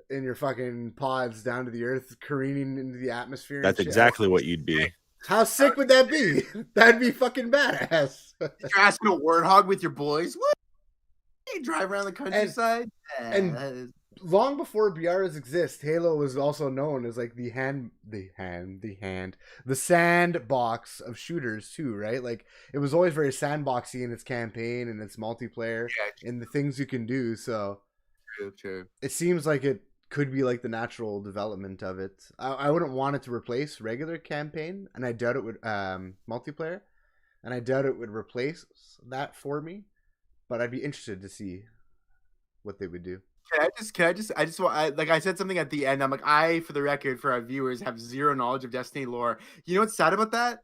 in your fucking pods down to the earth, careening into the atmosphere. That's exactly what you'd be. How sick would that be? That'd be fucking badass. You're asking a warthog with your boys. What? You drive around the countryside. And long before BRs exist, Halo was also known as like the sandbox of shooters too, right? Like it was always very sandboxy in its campaign and its multiplayer and the things you can do. So true. It seems like it could be like the natural development of it. I wouldn't want it to replace regular campaign, and I doubt it would multiplayer, and I doubt it would replace that for me. But I'd be interested to see what they would do. I just want, like I said something at the end. I'm like, for the record, for our viewers, have zero knowledge of Destiny lore. You know what's sad about that?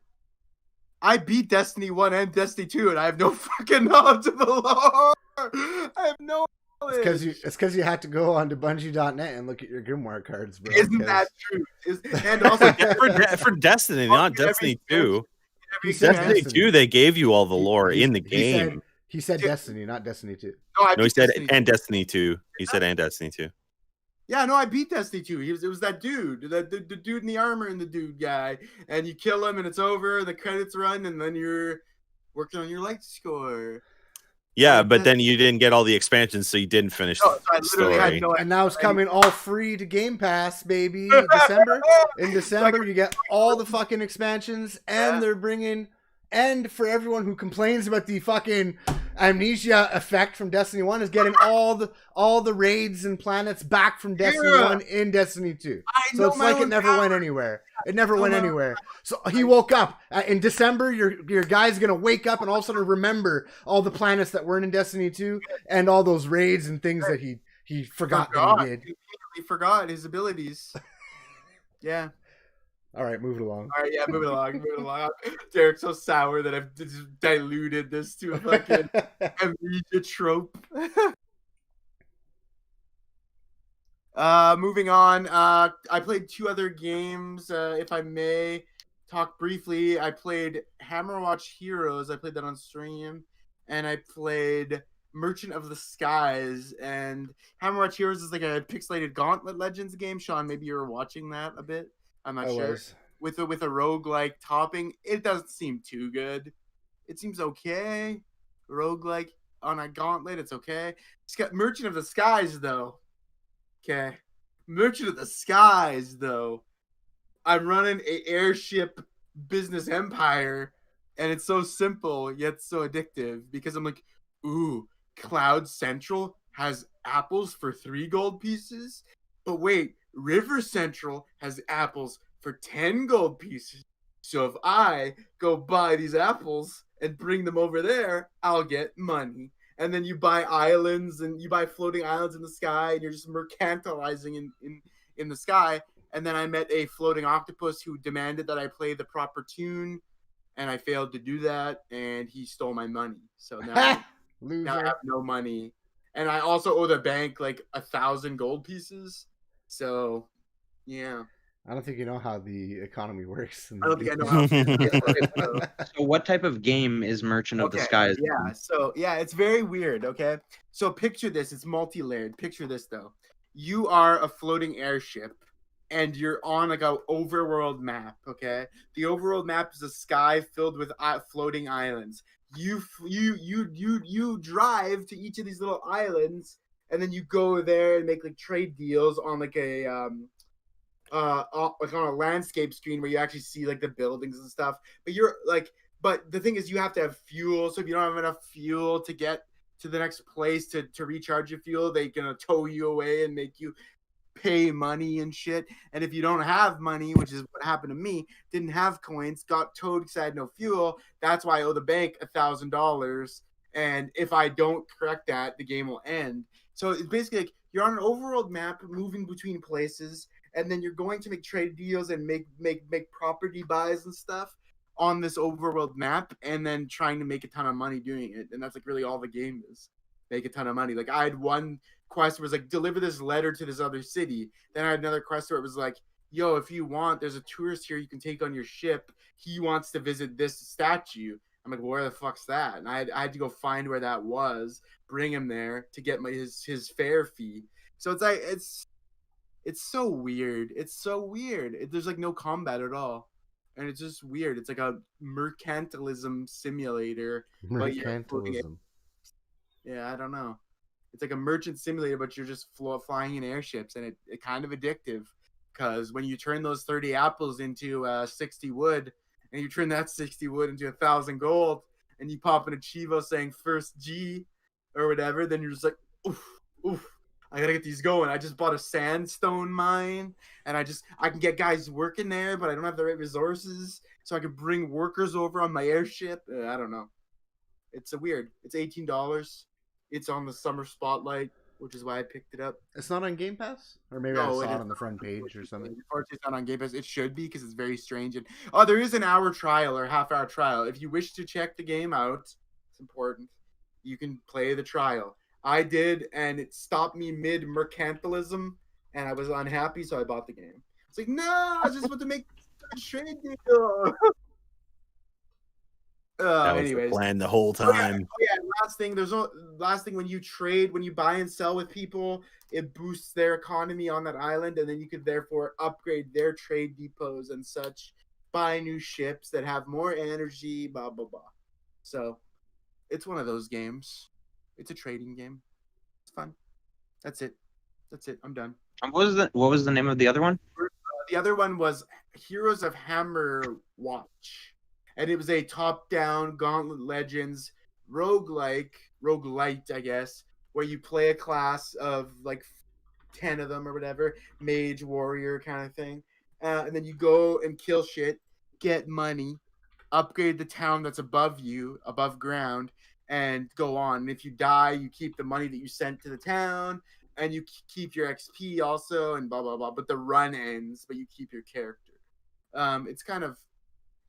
I beat Destiny 1 and Destiny 2, and I have no fucking knowledge of the lore. I have no. It's because you had to go onto Bungie.net and look at your Grimoire cards, bro. Isn't that true? And also for Destiny, not Destiny 2. Destiny 2, they gave you all the lore in the game. He said Destiny, not Destiny 2. No, he said and Destiny 2. He said and Destiny 2. Yeah, no, I beat Destiny 2. It was that dude, the dude in the armor and the dude guy, and you kill him and it's over. And the credits run, and then you're working on your light score. Yeah, but then you didn't get all the expansions, so you didn't finish the story. And now it's coming all free to Game Pass, baby. In December, you get all the fucking expansions, and they're bringing. And for everyone who complains about the fucking amnesia effect from Destiny 1, is getting all the raids and planets back from Destiny 1 in Destiny 2. So it's like it never went anywhere. It never went anywhere. So he woke up. In December, your guy's going to wake up and all of a sudden remember all the planets that weren't in Destiny 2 and all those raids and things that he forgot that he did. He forgot his abilities. Yeah. All right, move it along. All right, yeah, moving along. Derek's so sour that I've just diluted this to a fucking amnesia trope. Moving on. I played 2 other games. If I may talk briefly, I played Hammerwatch Heroes. I played that on stream, and I played Merchant of the Skies. And Hammerwatch Heroes is like a pixelated Gauntlet Legends game. Sean, maybe you were watching that a bit. I'm not sure. With a roguelike topping, it doesn't seem too good. It seems okay. Roguelike on a gauntlet, it's okay. It's got Merchant of the Skies, though. Okay. Merchant of the Skies, though. I'm running a airship business empire, and it's so simple, yet so addictive, because I'm like, ooh, Cloud Central has apples for 3 gold pieces? But wait, River Central has apples for 10 gold pieces. So if I go buy these apples and bring them over there, I'll get money. And then you buy islands, and you buy floating islands in the sky, and you're just mercantilizing in the sky. And then I met a floating octopus who demanded that I play the proper tune, and I failed to do that, and he stole my money. So now, now I have no money. And I also owe the bank like 1,000 gold pieces. So, yeah. I don't think you know how the economy works. I don't think I know how it works. So what type of game is Merchant of the Skies? Yeah, so, it's very weird, okay? So picture this. It's multi-layered. Picture this, though. You are a floating airship, and you're on like a overworld map, okay? The overworld map is a sky filled with floating islands. You drive to each of these little islands, and then you go there and make like trade deals on like a like on a landscape screen where you actually see like the buildings and stuff. But the thing is, you have to have fuel. So if you don't have enough fuel to get to the next place to recharge your fuel, they're gonna tow you away and make you pay money and shit. And if you don't have money, which is what happened to me, didn't have coins, got towed because I had no fuel. That's why I owe the bank $1,000. And if I don't correct that, the game will end. So it's basically like you're on an overworld map, moving between places, and then you're going to make trade deals and make property buys and stuff on this overworld map, and then trying to make a ton of money doing it. And that's like really all the game is. Make a ton of money. Like I had one quest where it was like, deliver this letter to this other city. Then I had another quest where it was like, yo, if you want, there's a tourist here you can take on your ship. He wants to visit this statue. I'm like, where the fuck's that? And I had to go find where that was, bring him there to get his fare fee. So it's like it's so weird. It's so weird. There's like no combat at all, and it's just weird. It's like a mercantilism simulator. Mercantilism. Yeah, I don't know. It's like a merchant simulator, but you're just flying in airships, and it kind of addictive. Because when you turn those 30 apples into 60 wood, and you turn that 60 wood into 1,000 gold, and you pop in a Chivo saying first G or whatever, then you're just like, oof, oof. I gotta get these going. I just bought a sandstone mine, and I can get guys working there, but I don't have the right resources, so I can bring workers over on my airship. I don't know. It's weird. It's $18. It's on the summer spotlight, which is why I picked it up. It's not on Game Pass, or maybe I saw it on the front page or something. Unfortunately, it's not on Game Pass. It should be because it's very strange. And there is an hour trial or half-hour trial. If you wish to check the game out, it's important. You can play the trial. I did, and it stopped me mid mercantilism, and I was unhappy, so I bought the game. It's like, no, I just want to make a trade deal. That was anyways, the plan the whole time. Last thing, when you trade, when you buy and sell with people, it boosts their economy on that island, and then you could therefore upgrade their trade depots and such, buy new ships that have more energy, blah blah blah. So it's one of those games. It's a trading game. It's fun. That's it. I'm done. What was the name of the other one? The other one was Heroes of Hammer Watch. And it was a top-down Gauntlet Legends roguelite, I guess, where you play a class of like 10 of them or whatever, mage, warrior kind of thing. And then you go and kill shit, get money, upgrade the town that's above you, above ground, and go on. And if you die, you keep the money that you sent to the town, and you keep your XP also, and blah, blah, blah. But the run ends, but you keep your character.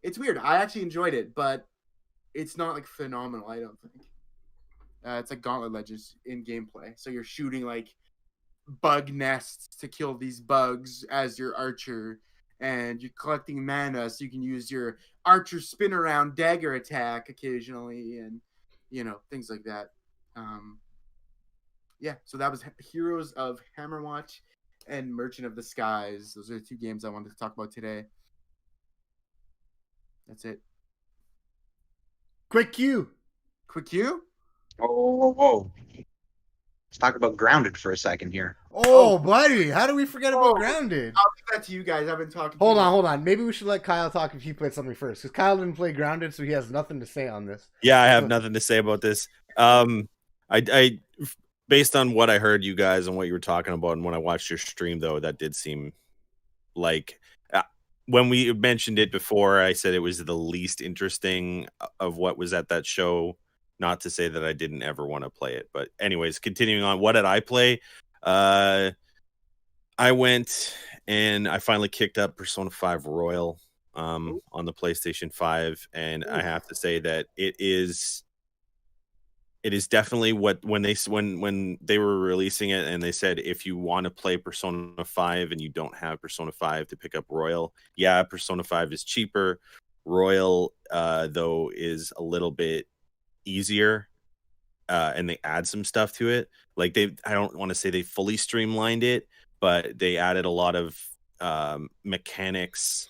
It's weird. I actually enjoyed it, but it's not like phenomenal, I don't think. It's like Gauntlet Legends in gameplay. So you're shooting like bug nests to kill these bugs as your archer, and you're collecting mana so you can use your archer spin around dagger attack occasionally, and things like that. Yeah, so that was Heroes of Hammerwatch and Merchant of the Skies. Those are the two games I wanted to talk about today. That's it. Quick cue. Whoa. Let's talk about Grounded for a second here. Oh, buddy. How do we forget about Grounded? I'll leave that to you guys. I've been talking. Hold on. Maybe we should let Kyle talk if he played something first. Because Kyle didn't play Grounded, so he has nothing to say on this. Yeah, I have nothing to say about this. I based on what I heard you guys and what you were talking about, and when I watched your stream, though, that did seem like... when we mentioned it before, I said it was the least interesting of what was at that show. Not to say that I didn't ever want to play it. But anyways, continuing on, what did I play? I went and I finally kicked up Persona 5 Royal on the PlayStation 5. And I have to say that it is definitely when they were releasing it, and they said if you want to play Persona 5 and you don't have Persona 5 to pick up Royal, yeah, Persona 5 is cheaper. Royal though is a little bit easier, and they add some stuff to it. Like I don't want to say they fully streamlined it, but they added a lot of mechanics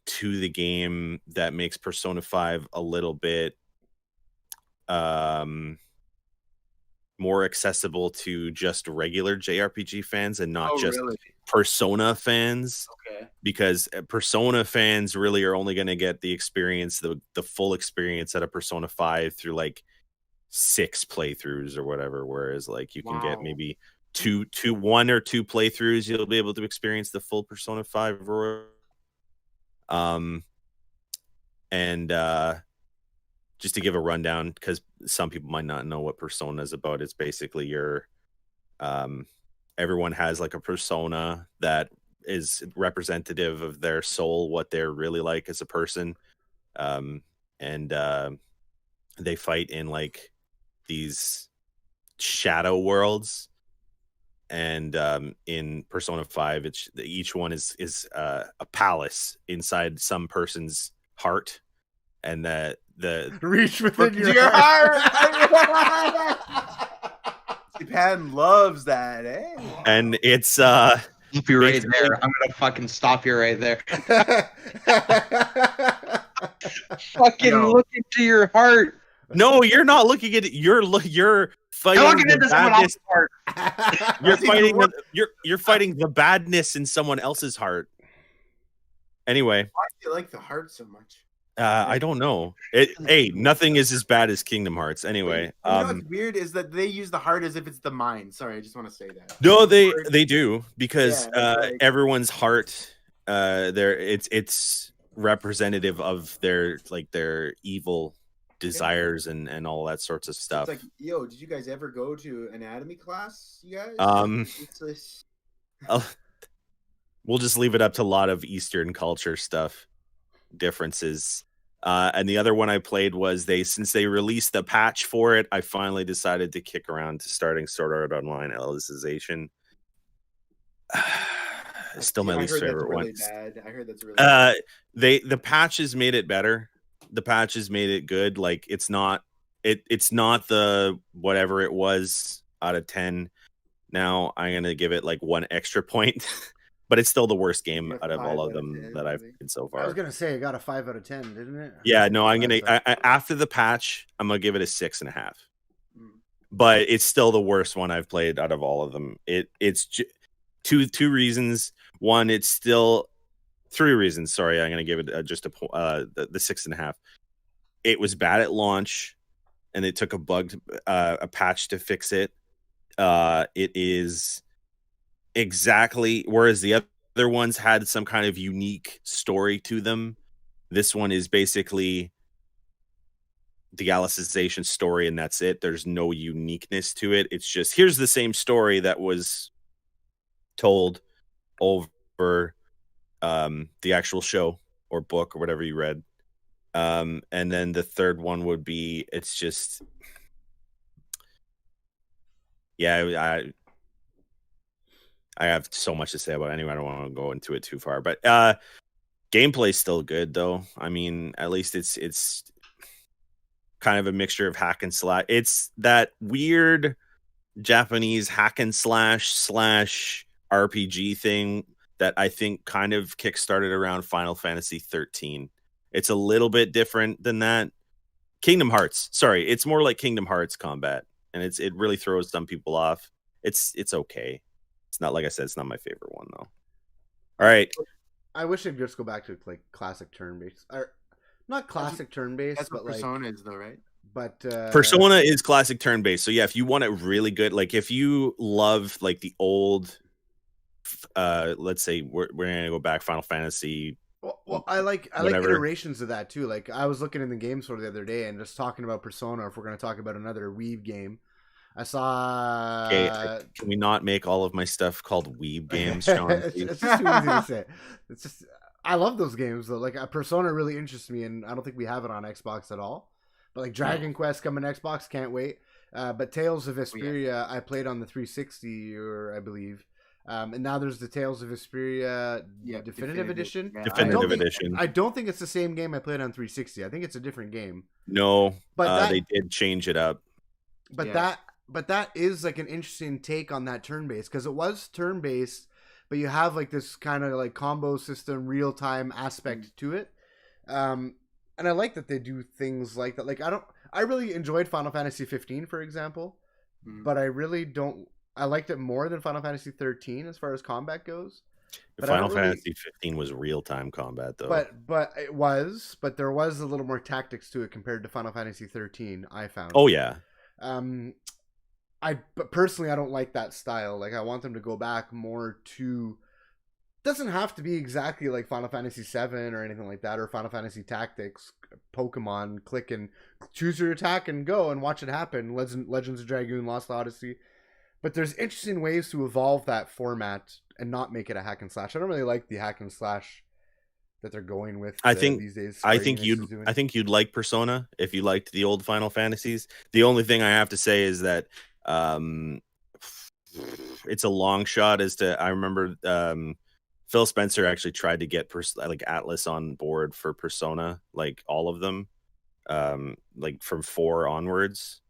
to the game that makes Persona 5 a little bit more accessible to just regular JRPG fans and not just really? Persona fans. Okay. Because Persona fans really are only going to get the experience, the full experience at a Persona 5 through like 6 playthroughs or whatever, whereas like you can get maybe one or two playthroughs, you'll be able to experience the full Persona 5 Royal. Just to give a rundown, because some people might not know what Persona is about, it's basically your everyone has like a persona that is representative of their soul, what they're really like as a person, and they fight in like these shadow worlds. And in Persona 5, each one is a palace inside some person's heart, and that reach within your heart. Japan loves that, eh? And it's Stop you right there. I'm gonna fucking stop you right there. Fucking look into your heart. No, you're not looking at it. You're fighting the badness. You're fighting the badness in someone else's heart. Anyway, why do you like the heart so much? I don't know. Nothing is as bad as Kingdom Hearts. Anyway, you know what's weird is that they use the heart as if it's the mind. Sorry, I just want to say that. No, they do, because everyone's heart, it's representative of their evil desires and all that sorts of stuff. It's like, yo, did you guys ever go to anatomy class? You guys? We'll just leave it up to a lot of Eastern culture stuff differences. And the other one I played was since they released the patch for it, I finally decided to kick around to starting Sword Art Online Alicization. Still my least favorite one. I heard that's really bad. The patches made it better. The patches made it good. Like it's not the whatever it was out of 10. Now I'm gonna give it like 1 extra point. But it's still the worst game out of all of them that I've played so far. I was gonna say it got a 5 out of 10, didn't it? Yeah, no, I'm gonna after the patch, I'm gonna give it a 6.5. But it's still the worst one I've played out of all of them. It's two reasons. One, it's still 3 reasons. Sorry, I'm gonna give it just the 6.5. It was bad at launch, and it took a patch to fix it. It is. Exactly. Whereas the other ones had some kind of unique story to them, this one is basically the Alicization story, and that's it. There's no uniqueness to it. It's just here's the same story that was told over the actual show or book or whatever you read. And then the third one would be it's just I have so much to say about it anyway. I don't want to go into it too far, but gameplay's still good though. I mean, at least it's kind of a mixture of hack and slash. It's that weird Japanese hack and slash RPG thing that I think kind of kickstarted around Final Fantasy 13. It's a little bit different than that. Kingdom Hearts. Sorry, it's more like Kingdom Hearts combat, and it really throws some people off. It's okay. It's not, like I said, it's not my favorite one though. All right. I wish they'd just go back to like classic turn-based, or not classic turn-based. That's what but Persona is, though, right? But Persona is classic turn-based. So yeah, if you want it really good, like if you love like the old, let's say we're gonna go back Final Fantasy. Well, I like iterations of that too. Like I was looking in the game store the other day and just talking about Persona. If we're gonna talk about another Weeb game. I saw. Okay, can we not make all of my stuff called Weeb games, Sean? It's just too easy to say. It's just I love those games though. Like Persona really interests me, and I don't think we have it on Xbox at all. But like Dragon Quest coming to Xbox, can't wait. But Tales of Vesperia, I played on the 360, or I believe. And now there's the Tales of Vesperia Definitive Edition. Yeah. Definitive Edition. I don't think it's the same game I played on 360. I think it's a different game. No, but they did change it up. But that is like an interesting take on that turn-based, because it was turn-based, but you have like this kind of like combo system, real-time aspect to it. And I like that they do things like that. Like I really enjoyed Final Fantasy 15, for example, but I really don't. I liked it more than Final Fantasy 13 as far as combat goes. But Final Fantasy 15 was real-time combat though. But there was a little more tactics to it compared to Final Fantasy 13. I found. Oh yeah. But personally, I don't like that style. Like, I want them to go back more to. Doesn't have to be exactly like Final Fantasy 7 or anything like that, or Final Fantasy Tactics, Pokemon. Click and choose your attack and go and watch it happen. Legends of Dragoon, Lost Odyssey. But there's interesting ways to evolve that format and not make it a hack and slash. I don't really like the hack and slash that they're going with. These days. I think you'd like Persona if you liked the old Final Fantasies. The only thing I have to say is that. It's a long shot as to I remember Phil Spencer actually tried to get like Atlas on board for Persona, like all of them, like from 4 onwards,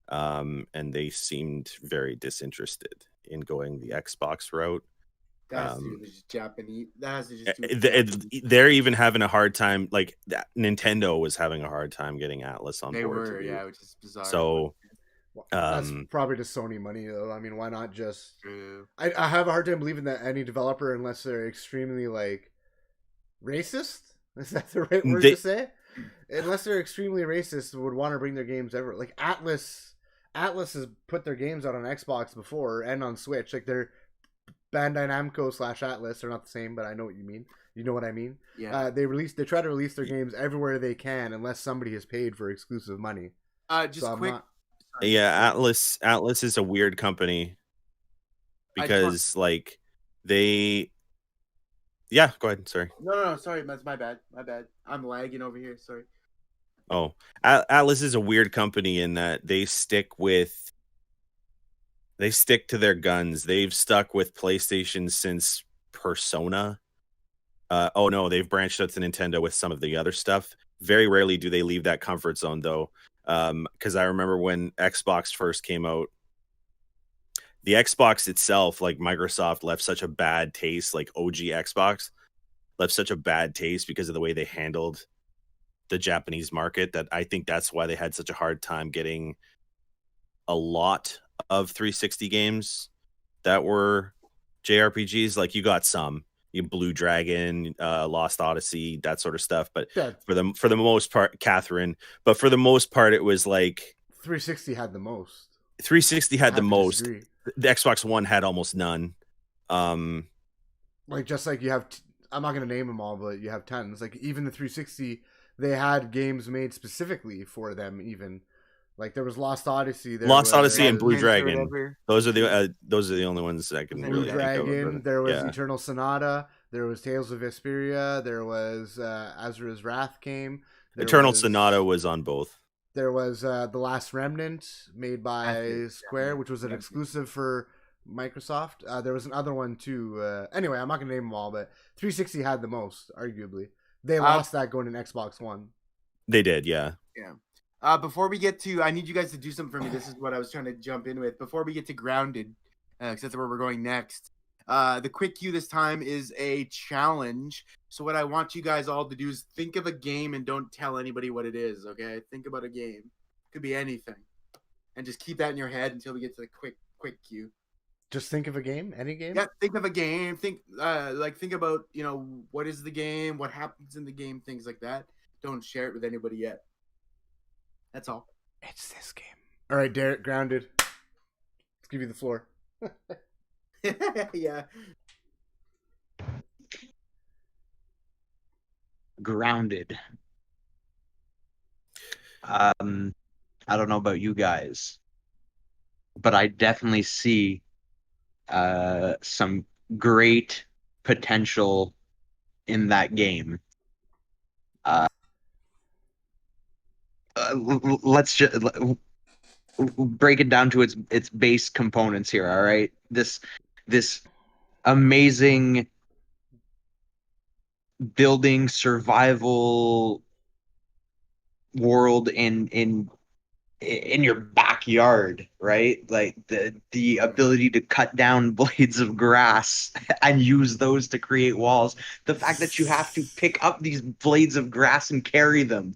and they seemed very disinterested in going the Xbox route. That has to do with just Japanese. That has to just do with they're even having a hard time. Like Nintendo was having a hard time getting Atlas on board. They were, yeah, which is bizarre. So that's probably just Sony money, though. I mean, why not just? True. I have a hard time believing that any developer, unless they're extremely like racist, is that the right word to say? Unless they're extremely racist, would want to bring their games ever. Like Atlas has put their games out on Xbox before and on Switch. Like they're Bandai Namco / Atlas. They're not the same, but I know what you mean. You know what I mean? Yeah. They try to release their games everywhere they can, unless somebody has paid for exclusive money. Yeah, Atlas is a weird company because like they. Yeah, go ahead. Sorry. No, sorry. That's my bad. I'm lagging over here. Sorry. Oh, Atlas is a weird company in that they stick to their guns. They've stuck with PlayStation since Persona. Oh no, they've branched out to Nintendo with some of the other stuff. Very rarely do they leave that comfort zone though. Because I remember when Xbox first came out, the Xbox itself, like Microsoft left such a bad taste, like OG Xbox left such a bad taste because of the way they handled the Japanese market, that I think that's why they had such a hard time getting a lot of 360 games that were JRPGs. Like you got some, Blue Dragon, Lost Odyssey, that sort of stuff. But for the most part, Catherine. But for the most part, it was like 360 had the most. 360 had the most. The Xbox One had almost none. Like just like you have, I'm not gonna name them all, but you have tons. Like even the 360, they had games made specifically for them. Even like there was Lost Odyssey, Odyssey, and Blue Dragon. Those are the only ones that I can Blue really Dragon. think of. There was Eternal Sonata. There was Tales of Vesperia. There was Azura's Wrath came. Sonata was on both. There was The Last Remnant, made by Square, which was an exclusive for Microsoft. There was another one too. Anyway, I'm not gonna name them all, but 360 had the most, arguably. They lost that going to Xbox One. They did, yeah. Yeah. Before we get to, I need you guys to do something for me. This is what I was trying to jump in with. Before we get to Grounded, because that's where we're going next. The quick cue this time is a challenge. So what I want you guys all to do is think of a game and don't tell anybody what it is, okay? Think about a game. Could be anything. And just keep that in your head until we get to the quick cue. Just think of a game? Any game? Yeah, think of a game. Think about, what is the game, what happens in the game, things like that. Don't share it with anybody yet. That's all. It's this game. All right, Derek, Grounded. Let's give you the floor. Yeah. Grounded. I don't know about you guys, but I definitely see some great potential in that game. Let's just break it down to its base components here. All right, this amazing building survival world in your backyard, right? Like the ability to cut down blades of grass and use those to create walls. The fact that you have to pick up these blades of grass and carry them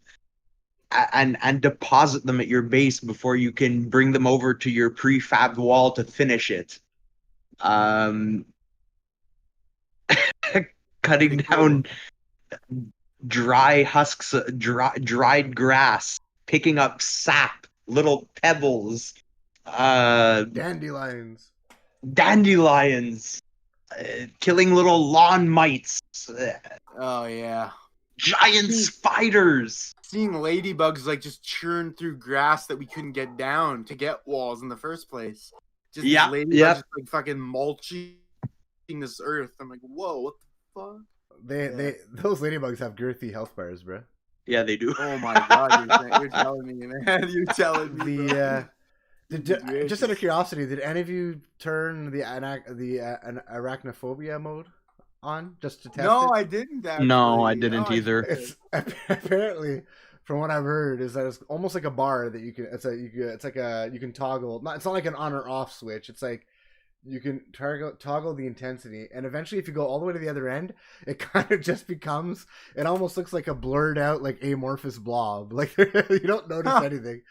and deposit them at your base before you can bring them over to your prefab wall to finish it. Cutting down dry husks, dried grass, picking up sap, little pebbles, dandelions, killing little lawn mites. Oh yeah. Giant spiders. Seeing ladybugs like just churn through grass that we couldn't get down to get walls in the first place. Just ladybugs just like fucking mulching this earth. I'm like, whoa, what the fuck? Those ladybugs have girthy health bars, bro. Yeah, they do. Oh my god, you're telling me, man. You're telling me. Just out of curiosity, did any of you turn the arachnophobia mode on just to test it? No, I didn't. Actually. No, I didn't either. It's apparently from what I've heard, is that it's almost like a bar that you can. You can toggle. It's not like an on or off switch. It's like you can toggle the intensity, and eventually, if you go all the way to the other end, it kind of just becomes. It almost looks like a blurred out, like amorphous blob. Like you don't notice anything.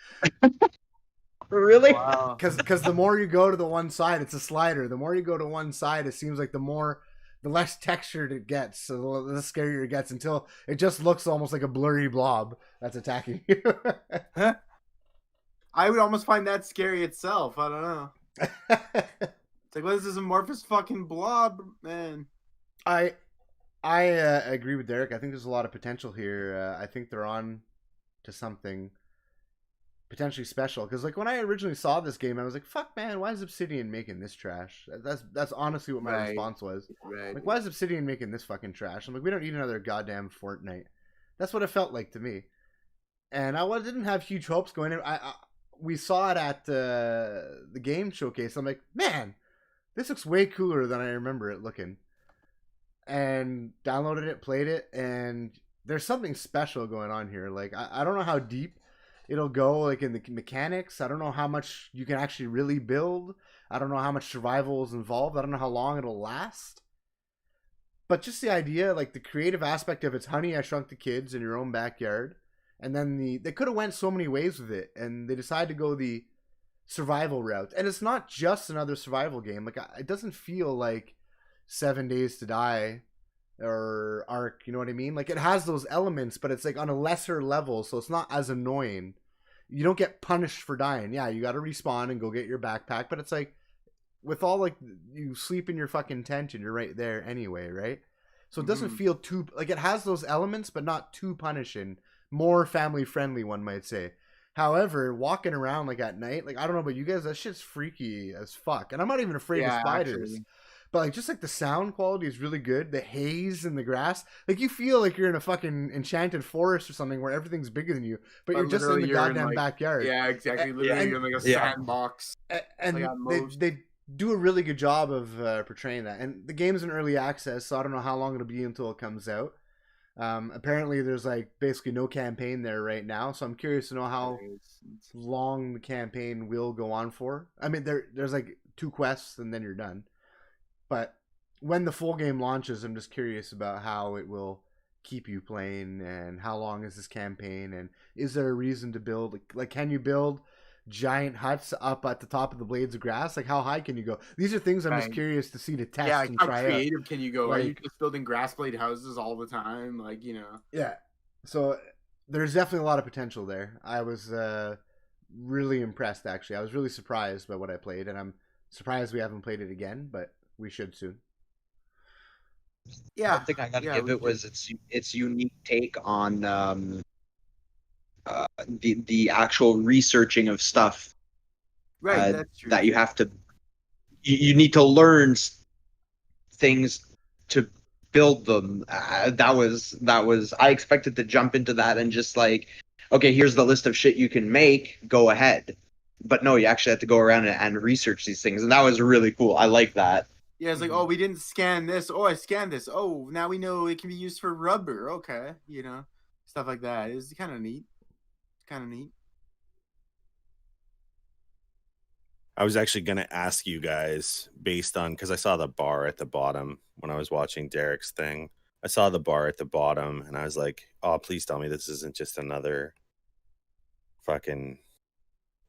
Really? Wow. Because the more you go to the one side, it's a slider. The more you go to one side, it seems like the less textured it gets, so the scarier it gets, until it just looks almost like a blurry blob that's attacking you. I would almost find that scary itself. I don't know. It's like, what is this amorphous fucking blob, man? I agree with Derek. I think there's a lot of potential here. I think they're on to something potentially special, because like when I originally saw this game, I was like, fuck man, why is Obsidian making this trash? That's honestly what my response was. Right. Like, why is Obsidian making this fucking trash? I'm like, we don't need another goddamn Fortnite. That's what it felt like to me. And I didn't have huge hopes going in. We saw it at the game showcase. I'm like, man, this looks way cooler than I remember it looking. And downloaded it, played it, and there's something special going on here. Like, I don't know how deep it'll go, like in the mechanics. I don't know how much you can actually really build. I don't know how much survival is involved. I don't know how long it'll last. But just the idea, like the creative aspect of it's Honey, I Shrunk the Kids in your own backyard. And then they could have went so many ways with it, and they decided to go the survival route. And it's not just another survival game. Like, it doesn't feel like 7 Days to Die or Ark, you know what I mean? Like, it has those elements, but it's like on a lesser level, so it's not as annoying. You don't get punished for dying. Yeah, you got to respawn and go get your backpack, but it's like, with all, like, you sleep in your fucking tent and you're right there anyway, right? So it doesn't feel too, like, it has those elements, but not too punishing. More family friendly, one might say. However, walking around like at night, like, I don't know about you guys, that shit's freaky as fuck. And I'm not even afraid of spiders. Actually. But like, just like the sound quality is really good. The haze in the grass, like you feel like you're in a fucking enchanted forest or something where everything's bigger than you, but you're just in the goddamn backyard. Yeah, exactly. Literally, you're in like a sandbox. And they do a really good job of portraying that. And the game's in early access, so I don't know how long it'll be until it comes out. Apparently there's like basically no campaign there right now, so I'm curious to know how long the campaign will go on for. I mean, there's like 2 quests and then you're done. But when the full game launches, I'm just curious about how it will keep you playing, and how long is this campaign, and is there a reason to build? Like, can you build giant huts up at the top of the blades of grass? Like, how high can you go? These are things I'm just curious to see, to test and try out. How creative can you go? Like, are you just building grass blade houses all the time? Like, you know. Yeah. So there's definitely a lot of potential there. I was really impressed, actually. I was really surprised by what I played, and I'm surprised we haven't played it again, but we should soon. Yeah. One thing I gotta give it was its unique take on the actual researching of stuff, right? That's true. That you have to, you need to learn things to build them. That was I expected to jump into that and just like, okay, here's the list of shit you can make, go ahead. But no, you actually have to go around and research these things, and that was really cool. I like that. Yeah, it's like, oh, we didn't scan this. Oh, I scanned this. Oh, now we know it can be used for rubber. Okay, you know, stuff like that. It's kind of neat. I was actually going to ask you guys, based on, because I saw the bar at the bottom when I was watching Derek's thing. I saw the bar at the bottom, and I was like, oh, please tell me this isn't just another fucking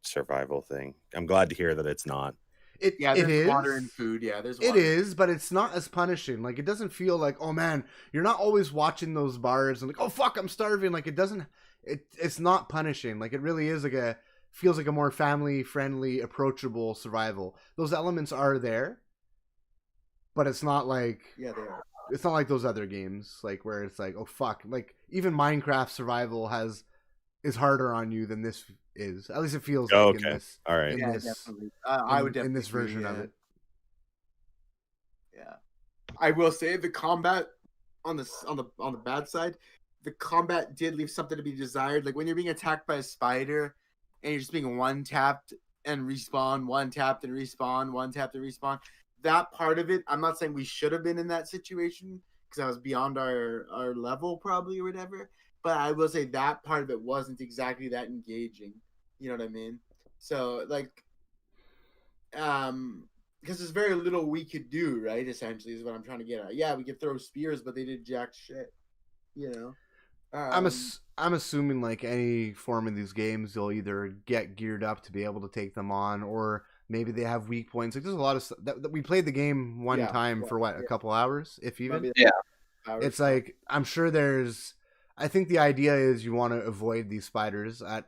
survival thing. I'm glad to hear that it's not. It is water and food. Yeah, there's water. It is, but it's not as punishing. Like, it doesn't feel like, oh man, you're not always watching those bars and like, oh fuck, I'm starving. Like, it doesn't. It's not punishing. Like, it really is like feels like a more family friendly, approachable survival. Those elements are there, but it's not like, yeah, they are. It's not like those other games, like where it's like, oh fuck, like even Minecraft survival is harder on you than this is. At least it feels like in this. All right. Yeah, definitely. I would definitely in this version of it. Yeah, I will say the combat on the bad side, the combat did leave something to be desired. Like when you're being attacked by a spider and you're just being one tapped and respawn, one tapped and respawn, one tapped and respawn. That part of it, I'm not saying we should have been in that situation because that was beyond our level probably or whatever. but I will say that part of it wasn't exactly that engaging. You know what I mean? So like, because there's very little we could do, right? Essentially, is what I'm trying to get at. Yeah, we could throw spears, but they did jack shit. You know. I'm assuming like any form of these games, they'll either get geared up to be able to take them on, or maybe they have weak points. Like there's a lot of stuff that we played the game one time for a couple hours, if even. Yeah. It's like I'm sure there's. I think the idea is you want to avoid these spiders at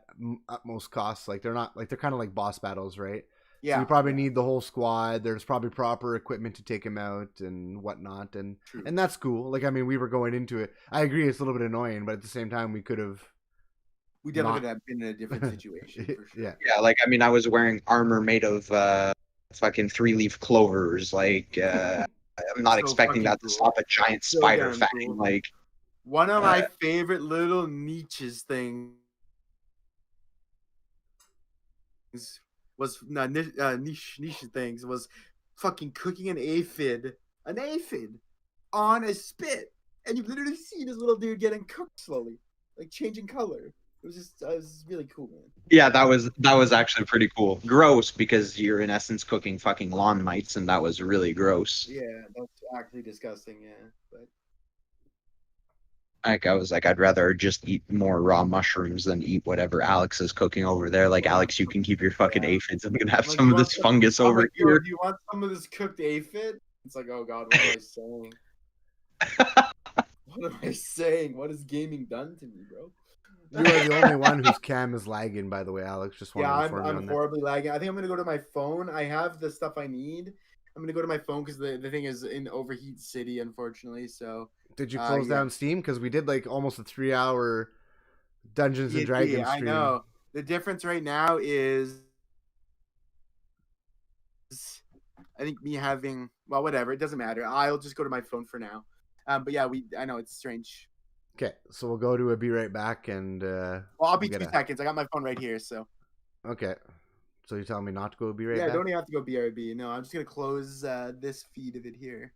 utmost costs. Like they're kind of like boss battles, right? Yeah. So you probably need the whole squad. There's probably proper equipment to take him out and whatnot, and that's cool. Like I mean, we were going into it. I agree, it's a little bit annoying, but at the same time, we definitely could have been in a different situation. For sure. Yeah. Like I mean, I was wearing armor made of fucking 3-leaf clovers. Like I'm not expecting that to stop a giant spider fang. Cool. Like one of my favorite little niches things was niche things was fucking cooking an aphid on a spit, and you literally see this little dude getting cooked slowly, like changing color. It was really cool, man. Yeah, that was actually pretty cool. Gross because you're in essence cooking fucking lawn mites, and that was really gross. Yeah, that's actually disgusting. Yeah, but. Like I was like, I'd rather just eat more raw mushrooms than eat whatever Alex is cooking over there. Like, Alex, you can keep your fucking aphids. I'm gonna have some of this fungus over here. Do you want some of this cooked aphid? It's like, oh god, what am I saying? What am I saying? What has gaming done to me, bro? You are the only one whose cam is lagging, by the way, Alex. Just want to inform you on I'm horribly lagging. I think I'm gonna go to my phone. I have the stuff I need. I'm gonna go to my phone because the thing is in Overheat City, unfortunately. So. Did you close down Steam? Because we did like almost a 3-hour Dungeons and Dragons stream. I know. The difference right now is, I think me having, well, whatever. It doesn't matter. I'll just go to my phone for now. But yeah, I know it's strange. Okay, so we'll go to a be right back and. Well, I'll be 2 seconds. I got my phone right here, so. Okay. So you're telling me not to go be right back? back? Yeah, don't even have to go BRB. No, I'm just gonna close this feed of it here.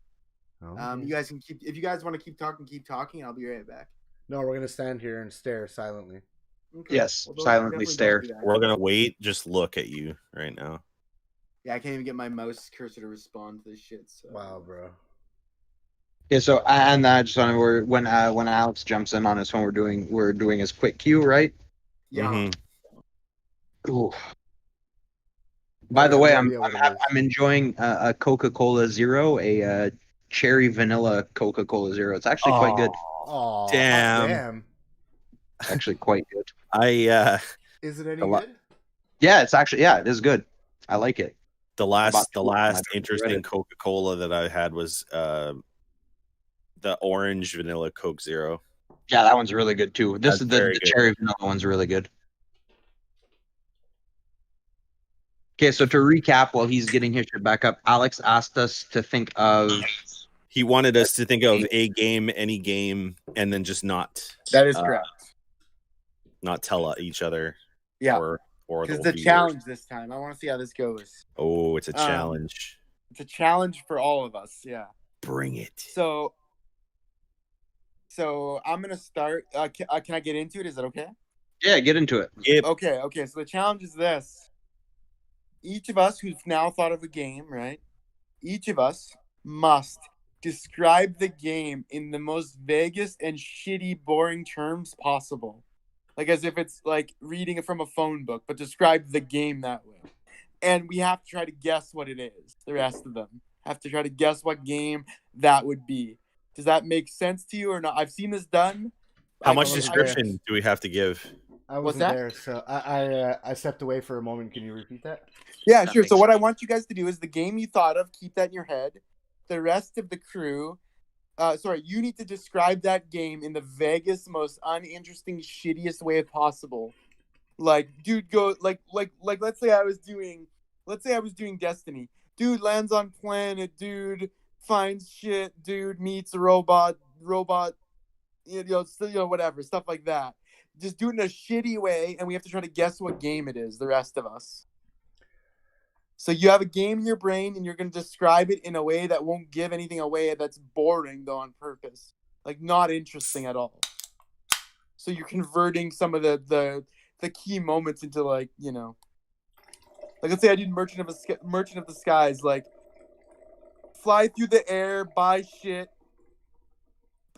Okay. You guys can if you guys want to keep talking. I'll be right back. No, we're gonna stand here and stare silently. Okay. Yes, silently stare. We're gonna wait. Just look at you right now. Yeah, I can't even get my mouse cursor to respond to this shit. So. Wow, bro. Yeah. So and just when Alex jumps in on his phone, we're doing his quick queue, right? Yeah. Mm-hmm. Ooh. By the way, I'm enjoying a Coca-Cola Zero, a cherry vanilla Coca-Cola Zero. It's actually quite good. Oh, damn. It's actually quite good. Is it any good? Yeah, it is good. I like it. The last interesting Coca-Cola that I had was the orange vanilla Coke Zero. Yeah, that one's really good too. The cherry vanilla one's really good. Okay, so to recap, while he's getting his shit back up, Alex asked us to think of. He wanted us to think of a game, any game, and then just not. That is correct. Not tell each other. Yeah. Or because it's a challenge this time. I want to see how this goes. Oh, it's a challenge. It's a challenge for all of us. Yeah. Bring it. So I'm gonna start. Can I get into it? Is that okay? Yeah, get into it. Yep. Okay. So the challenge is this. Each of us who's now thought of a game, right? Each of us must describe the game in the most vaguest and shitty, boring terms possible. Like as if it's like reading it from a phone book, but describe the game that way. And we have to try to guess what it is. The rest of them have to try to guess what game that would be. Does that make sense to you or not? I've seen this done. How much description do we have to give? I wasn't there, so I stepped away for a moment. Can you repeat that? Yeah, sure. So what I want you guys to do is the game you thought of, keep that in your head. The rest of the crew, you need to describe that game in the vaguest, most uninteresting, shittiest way possible. Like, dude, go like let's say I was doing Destiny. Dude lands on planet, dude finds shit, dude meets a robot, whatever, stuff like that. Just do it in a shitty way, and we have to try to guess what game it is, the rest of us. So you have a game in your brain, and you're going to describe it in a way that won't give anything away that's boring, though, on purpose. Like, not interesting at all. So you're converting some of the key moments into like, you know, like let's say I did Merchant of the Skies, like fly through the air, buy shit,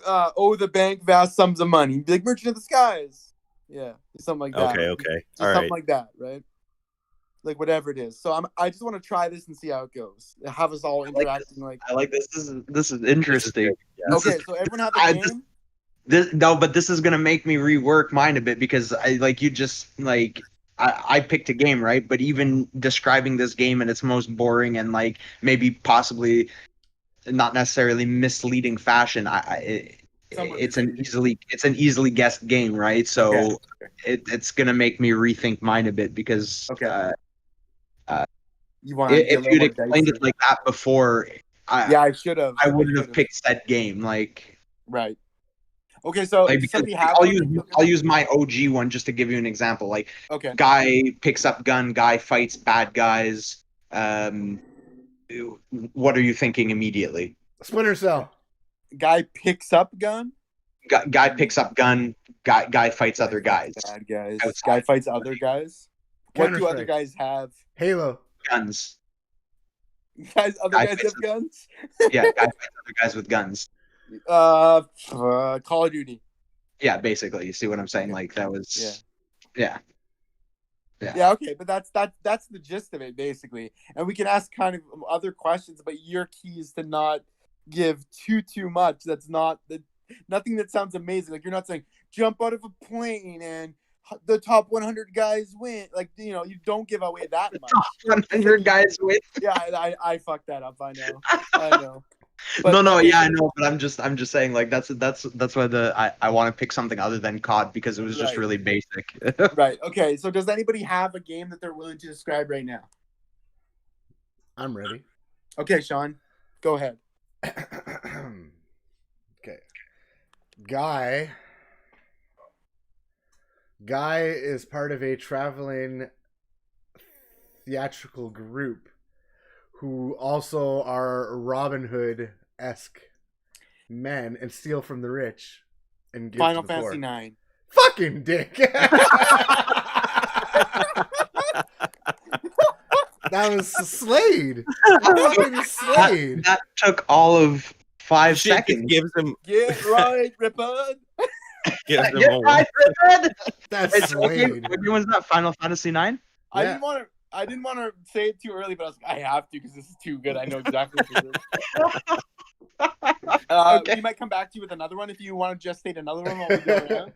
owe the bank vast sums of money. Be like Merchant of the Skies. Yeah, something like that. Okay. Just something like that, right? Like whatever it is. So I just want to try this and see how it goes. Have us all interacting like. I like this. This is interesting. Okay, so everyone have a game. But this is gonna make me rework mine a bit because I picked a game, right? But even describing this game in its most boring and like maybe possibly not necessarily misleading fashion, it's an easily guessed game, right? So it's gonna make me rethink mine a bit because if you'd explained it like that before, I should have. I wouldn't have picked said game, like right. Okay, so like, I'll use my OG one just to give you an example. Like, guy picks up gun, guy fights bad guys. What are you thinking immediately? Splinter Cell. Guy picks up gun. Guy picks up gun. Guy fights other guys. Bad guys. Guy fights other guys. What do other guys have? Halo. Guns. Guys have guns. Yeah, guy fights other guys with guns. Call of Duty. Yeah, basically. You see what I'm saying? Like that was. Yeah. Okay, but that's the gist of it basically, and we can ask kind of other questions, but your key is to not give too much. That's not nothing that sounds amazing. Like you're not saying jump out of a plane and the top 100 guys win. Like, you know, you don't give away that much. Top 100 guys win. Yeah, I fucked that up. I know. But, I know, but I'm just saying like that's why I want to pick something other than COD because it was just really basic. Right. Okay. So does anybody have a game that they're willing to describe right now? I'm ready. Okay, Sean, go ahead. Okay. Guy is part of a traveling theatrical group who also are Robin Hood-esque men and steal from the rich and give Final to the poor. Fantasy 9. Fucking dick. That was Slade. Fucking Slade. That took all of 5 seconds. Gives him. Get right, Ripon. Gives him a one. That's Slade. What was that? Final Fantasy 9? Yeah. I didn't want to say it too early, but I was like, I have to because this is too good. I know exactly what it is. We might come back to you with another one if you want to just state another one while we go around.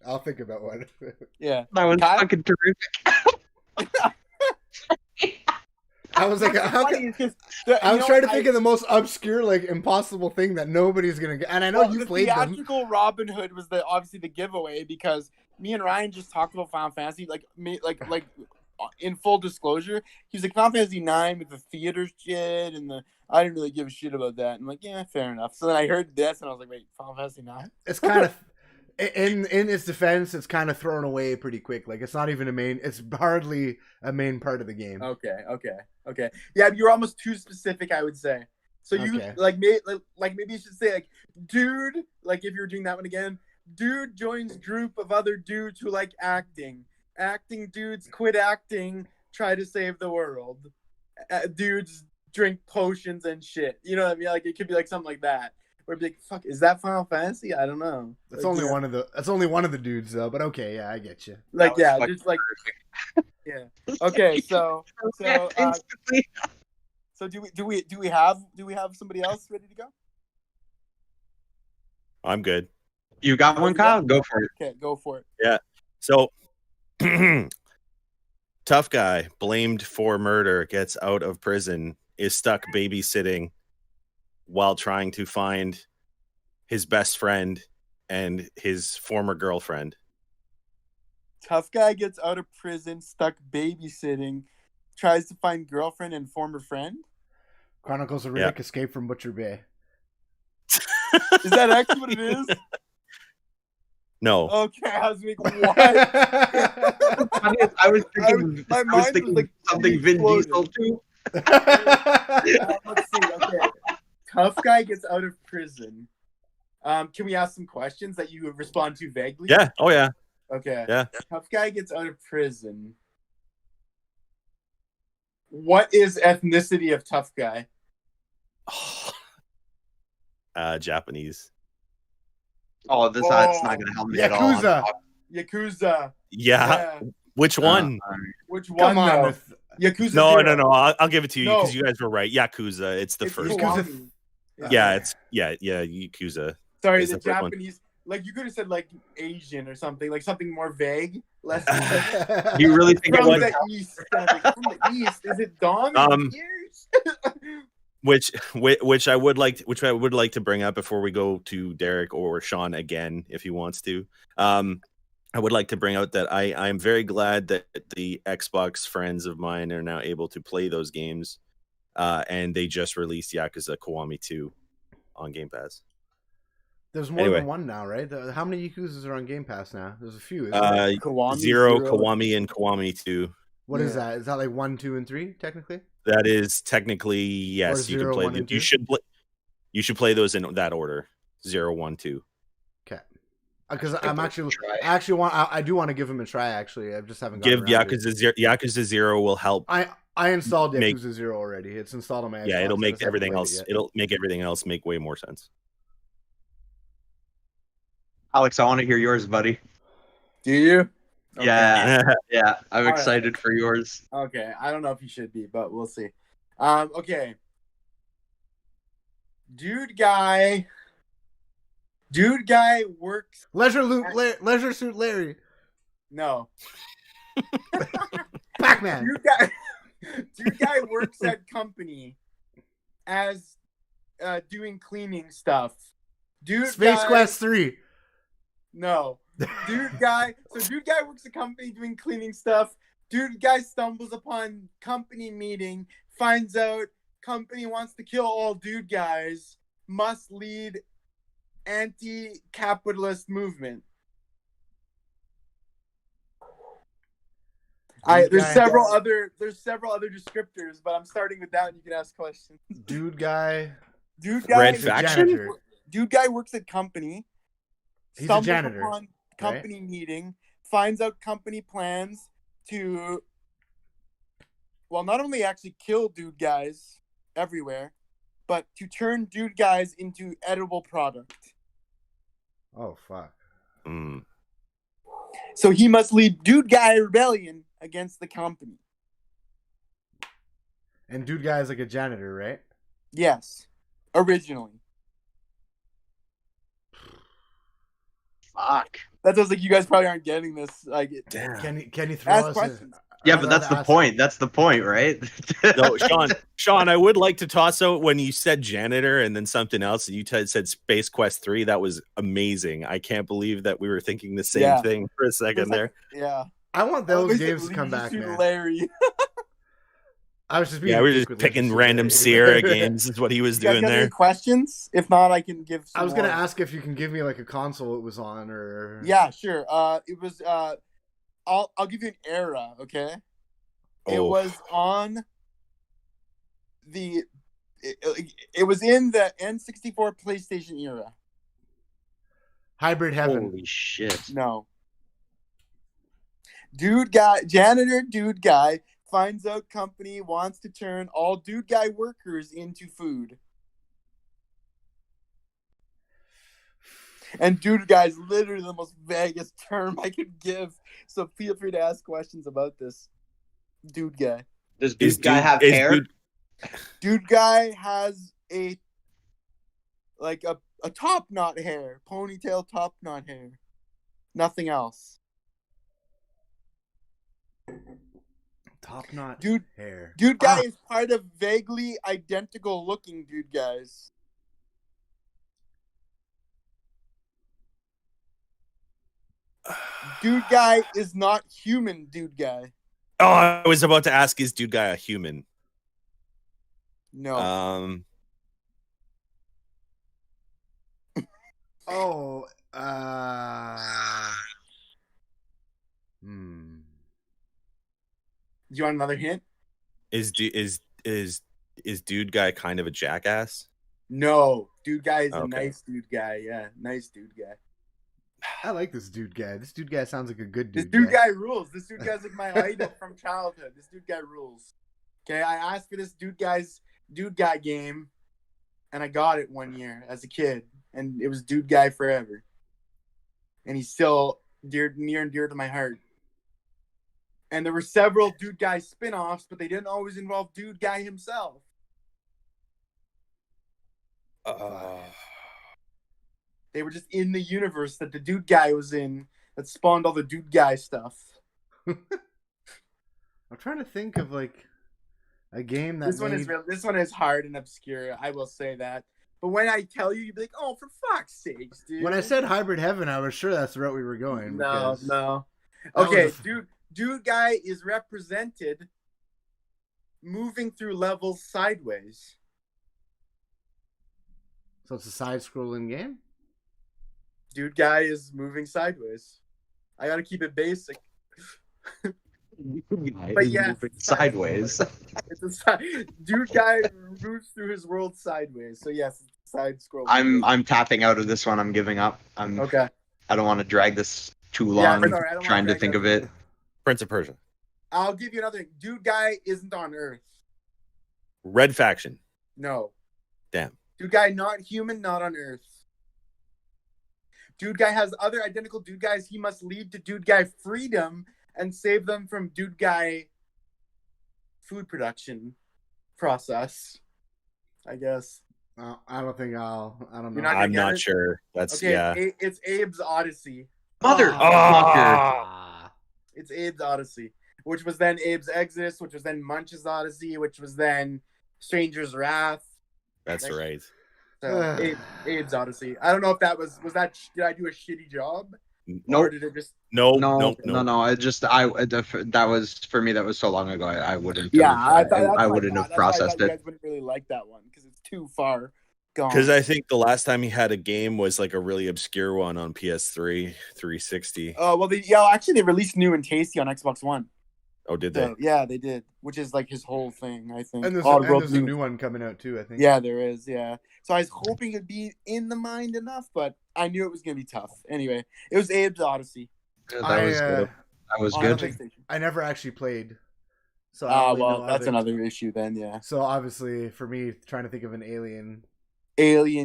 I'll think about one. Yeah. That was fucking terrific. I was like, I was trying to think of the most obscure, like, impossible thing that nobody's gonna get. And I know you played them. The theatrical Robin Hood was obviously the giveaway because me and Ryan just talked about Final Fantasy, like in full disclosure, he was like Final Fantasy 9 with the theater shit and I didn't really give a shit about that. I'm like, yeah, fair enough. So then I heard this and I was like, wait, Final Fantasy 9? It's kind of in its defense, it's kind of thrown away pretty quick. Like it's not even it's hardly a main part of the game. Okay. Yeah, you're almost too specific, I would say. So you maybe you should say like, dude, like if you're doing that one again, dude joins group of other dudes who like acting. Acting dudes quit acting, try to save the world. Dudes drink potions and shit. You know what I mean? Like it could be like something like that. Where it'd be like, fuck, is that Final Fantasy? I don't know. That's only one of the dudes though. But okay, yeah, I get you. Like yeah, just like yeah. Okay, so do we have somebody else ready to go? I'm good. You got one, Kyle? Go for it. Okay, go for it. Yeah. So tough guy blamed for murder gets out of prison, is stuck babysitting while trying to find his best friend and his former girlfriend. Tough guy gets out of prison, stuck babysitting, tries to find girlfriend and former friend. Chronicles of Riddick Escape from Butcher Bay. Is that actually what it is? No. Okay, I was like, what? I was thinking like something Vin Diesel too. Let's see. Okay, tough guy gets out of prison. Can we ask some questions that you respond to vaguely? Yeah. Oh yeah. Okay. Yeah. Tough guy gets out of prison. What is ethnicity of tough guy? Japanese. Oh, that's not gonna help me at all. Yakuza. Yeah. Which one? Which one? Come on. Though? With... Yakuza. No. I'll give it to you No. because you guys were right. Yakuza. It's the first one. Kiwami. Yeah. Yakuza. Sorry, It's the Japanese. Like you could have said like Asian or something, like something more vague. Less. Do you really think from it was the east? From the east, is it Dom? Years? which I would like to bring up before we go to Derek or Sean again if he wants to. I would like to bring out that I'm very glad that the Xbox friends of mine are now able to play those games, and they just released Yakuza Kiwami 2 on Game Pass. There's more than one now, right? How many Yakuzas are on Game Pass now? There's a few. Kiwami, Zero, Kiwami, and Kiwami 2. What is that? Is that like 1, 2, and 3 technically? That is technically yes. You can play. You should play those in that order: 0, 1, 2. Okay. Because I do want to give him a try. Actually, I just haven't. Give Yakuza 0 will help. I installed Yakuza 0 already. It's installed on my Xbox. Yeah, it'll make everything else. It'll make everything else make way more sense. Alex, I want to hear yours, buddy. Do you? Okay. Yeah. I'm excited for yours. Okay, I don't know if you should be, but we'll see. Okay. Dude guy works. Leisure Suit Larry. No. Pac-Man. Dude guy works at company as doing cleaning stuff. Space Quest 3. No. Dude guy works at company doing cleaning stuff. Dude guy stumbles upon company meeting, finds out company wants to kill all dude guys, must lead anti-capitalist movement. There's several other descriptors, but I'm starting with that and you can ask questions. Dude guy Red Faction. Dude guy works at company. He's a janitor. Upon company meeting, finds out company plans to, well, not only actually kill dude guys everywhere, but to turn dude guys into edible product. Oh fuck. So he must lead dude guy rebellion against the company. And dude guy is like a janitor, right? Yes. Originally. Fuck. That sounds like you guys probably aren't getting this. Like, Can you throw ask us questions? Yeah, but that's the point. That's the point, right? No, Sean, I would like to toss out when you said janitor and then something else, and you said Space Quest 3. That was amazing. I can't believe that we were thinking the same thing for a second there. Yeah. I want those games to come back, man. Larry. I was just being we were just picking random Sierra games is what he was doing there. Any questions? If not, I can give some I was going to more. ask if you can give me like a console it was on or... Yeah, sure. It was I'll give you an era, okay? It was on it was in the N64 PlayStation era. Hybrid Heaven. Holy shit. No. Janitor dude guy finds out company wants to turn all dude guy workers into food. And dude guy is literally the most vaguest term I could give. So feel free to ask questions about this. Dude guy. Does dude guy have hair? Dude guy has a top knot hair. Ponytail top knot hair. Nothing else. Top knot hair. Dude guy is part of vaguely identical looking dude guys. Dude guy is not human dude guy. Oh, I was about to ask, is dude guy a human? No. Do you want another hint? Is dude guy kind of a jackass? No, dude guy is a Okay. nice dude guy. Yeah, nice dude guy. I like this dude guy. This dude guy sounds like a good This dude. dude guy rules. This dude guy's like my idol from childhood. This dude guy rules. Okay, I asked for this dude guy game, and I got it one year as a kid, and it was dude guy forever. And he's still near and dear to my heart. And there were several dude guy spin-offs, but they didn't always involve dude guy himself. They were just in the universe that the dude guy was in that spawned all the dude guy stuff. I'm trying to think of like a game that This one is hard and obscure. I will say that. But when I tell you, you'd be like, "Oh, for fuck's sakes, dude!" When I said Hybrid Heaven, I was sure that's the route we were going. No. Okay, dude guy is represented moving through levels sideways. So it's a side-scrolling game? Dude guy is moving sideways. I gotta keep it basic. But yeah, sideways. It's dude guy moves through his world sideways. So yes, it's side scroll. I'm tapping out of this one. I'm giving up. Okay. I don't want to drag this too long. Sorry, I don't trying to think of it. Prince of Persia. I'll give you another thing. Dude guy isn't on Earth. Red Faction. No. Damn. Dude guy not human, not on Earth. Dude guy has other identical dude guys. He must lead to dude guy freedom and save them from dude guy food production process. I guess. I don't think I don't know. I'm not sure. That's okay, yeah. It's Abe's Odyssey. It's Abe's Odyssey, which was then Abe's Exodus, which was then Munch's Odyssey, which was then Stranger's Wrath. That's right. So Abe's Odyssey. I don't know if that was that. Did I do a shitty job? No. Or did it just? No. That was for me. That was so long ago. I wouldn't. Yeah, I wouldn't have processed it. You guys wouldn't really like that one because it's too far gone. Because I think the last time he had a game was like a really obscure one on PS3, 360. Oh well, actually they released new and tasty on Xbox One. Oh, did they? So, yeah, they did. Which is like his whole thing, I think. And there's a new one coming out too, I think. Yeah, there is. Yeah. So I was hoping it'd be in the mind enough, but I knew it was gonna be tough. Anyway, it was Abe's Odyssey. That was good. I never actually played. So that's another issue then. Yeah. So obviously, for me, trying to think of an alien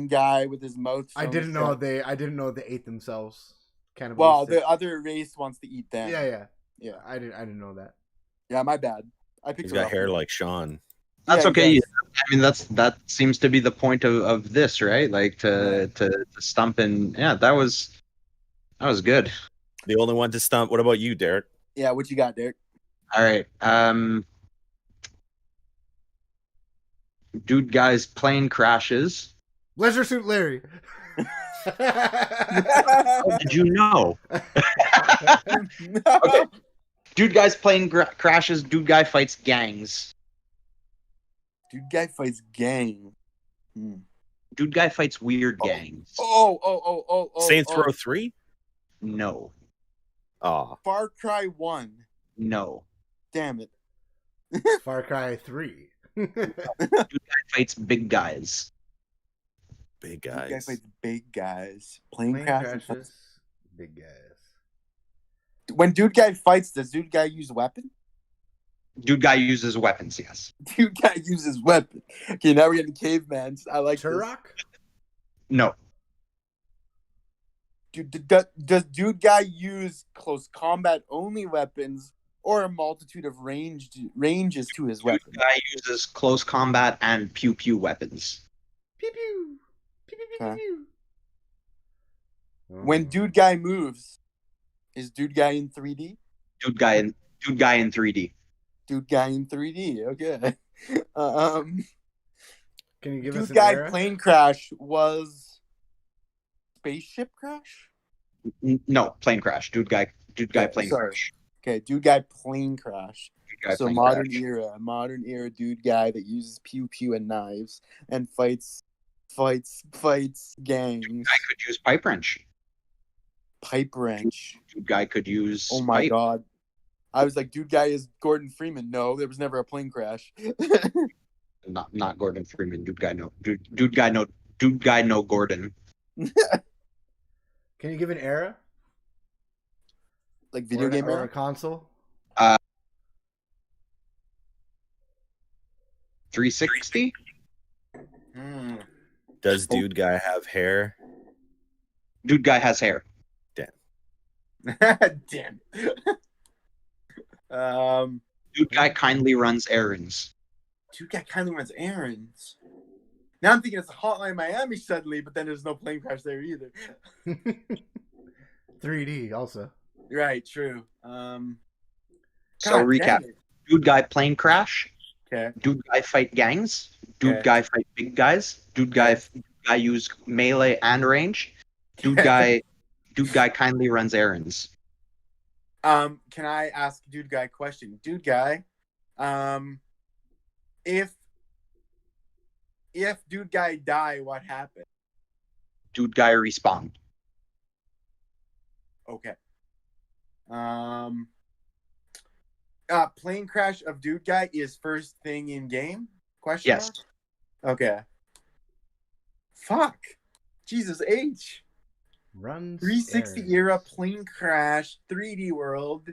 guy with his mouth. I didn't know they ate themselves. Well, the other race wants to eat them. Yeah. I didn't know that. Yeah, my bad. He's got hair like Sean. That's okay. I mean, that seems to be the point of this, right? Like to stump and that was good. The only one to stump. What about you, Derek? Yeah, what you got, Derek? All right. Dude, guys, plane crashes. Leisure Suit Larry. Oh, did you know? Okay. Dude, guys, plane crashes. Dude, guy fights gangs. Dude, guy fights gang. Dude, guy fights weird gangs. Oh. Saints Row 3? No. Oh. Far Cry 1. No. Damn it. Far Cry 3. Dude, guy fights big guys. Big guys. Dude, guy fights big guys. Plane crashes. Big guys. When dude guy fights, does dude guy use weapon? Dude guy uses weapons, yes. Dude guy uses weapon. Okay, now we're getting caveman. I like Turok? No. Does dude guy use close combat only weapons or a multitude of ranges to his weapon? Dude guy uses close combat and pew pew weapons. Pew pew. Pew pew pew pew. When dude guy moves, is dude guy in 3D? Dude guy in 3D. Dude guy in 3D. Okay. Can you give us an guy era? Plane crash was spaceship crash? No, plane crash. Dude guy plane crash. Okay, dude guy plane crash. So modern crash. era dude guy that uses pew pew and knives and fights gangs. Dude guy could use pipe wrench. Dude guy could use. Oh my god! I was like, dude guy is Gordon Freeman. No, there was never a plane crash. Not Gordon Freeman. Dude guy no Gordon. Can you give an era? Like video game or era? a console? 360. Does dude guy have hair? Dude guy has hair. Damn. Dude guy kindly runs errands. Dude guy kindly runs errands. Now I'm thinking it's a Hotline Miami suddenly, but then there's no plane crash there either. 3D also. Right, true. So God, recap. Dude guy plane crash. Okay. Dude guy fight gangs. Dude Okay. guy fight big guys. Dude guy use melee and range. Dude guy kindly runs errands. Can I ask dude guy a question? Dude guy, if dude guy die, what happened? Dude guy respawn. Okay. Plane crash of dude guy is first thing in game? Question Yes. mark? Okay. Fuck. Jesus H. Runs 360 errands. era plane crash, 3D world.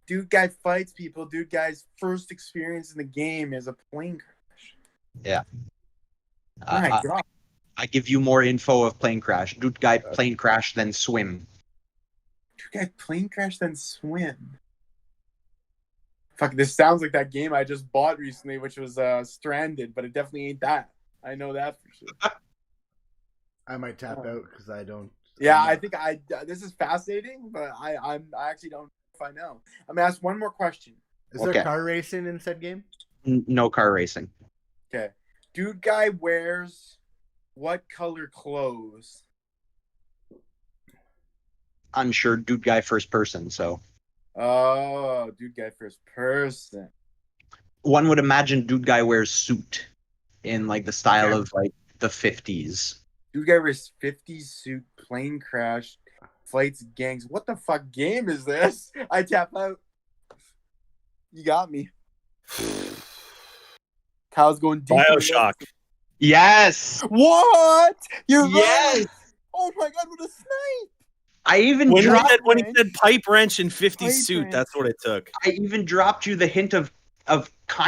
Dude guy fights people. Dude guy's first experience in the game is a plane crash. Yeah. My God. I give you more info of plane crash. Dude guy plane crash, then swim. Dude guy plane crash, then swim. Fuck, this sounds like that game I just bought recently, which was Stranded, but it definitely ain't that. I know that for sure. I might tap out because I don't. Yeah, I think this is fascinating, but I actually don't know if I know. I'm gonna ask one more question. Is there car racing in said game? No car racing. Okay. Dude guy wears what color clothes? Unsure. Dude guy first person. So. Oh, dude guy first person. One would imagine dude guy wears suit in like the style of like the 50s. Dude guy wears 50s suit, plane crash, fights gangs. What the fuck game is this? I tap out. You got me. Kyle's going deep. BioShock. Yes. What? You're Yes. right. Oh my God, what a snipe. I even When dropped he said pipe wrench and 50 Pipe suit, wrench. that's what it took. I even dropped you the hint of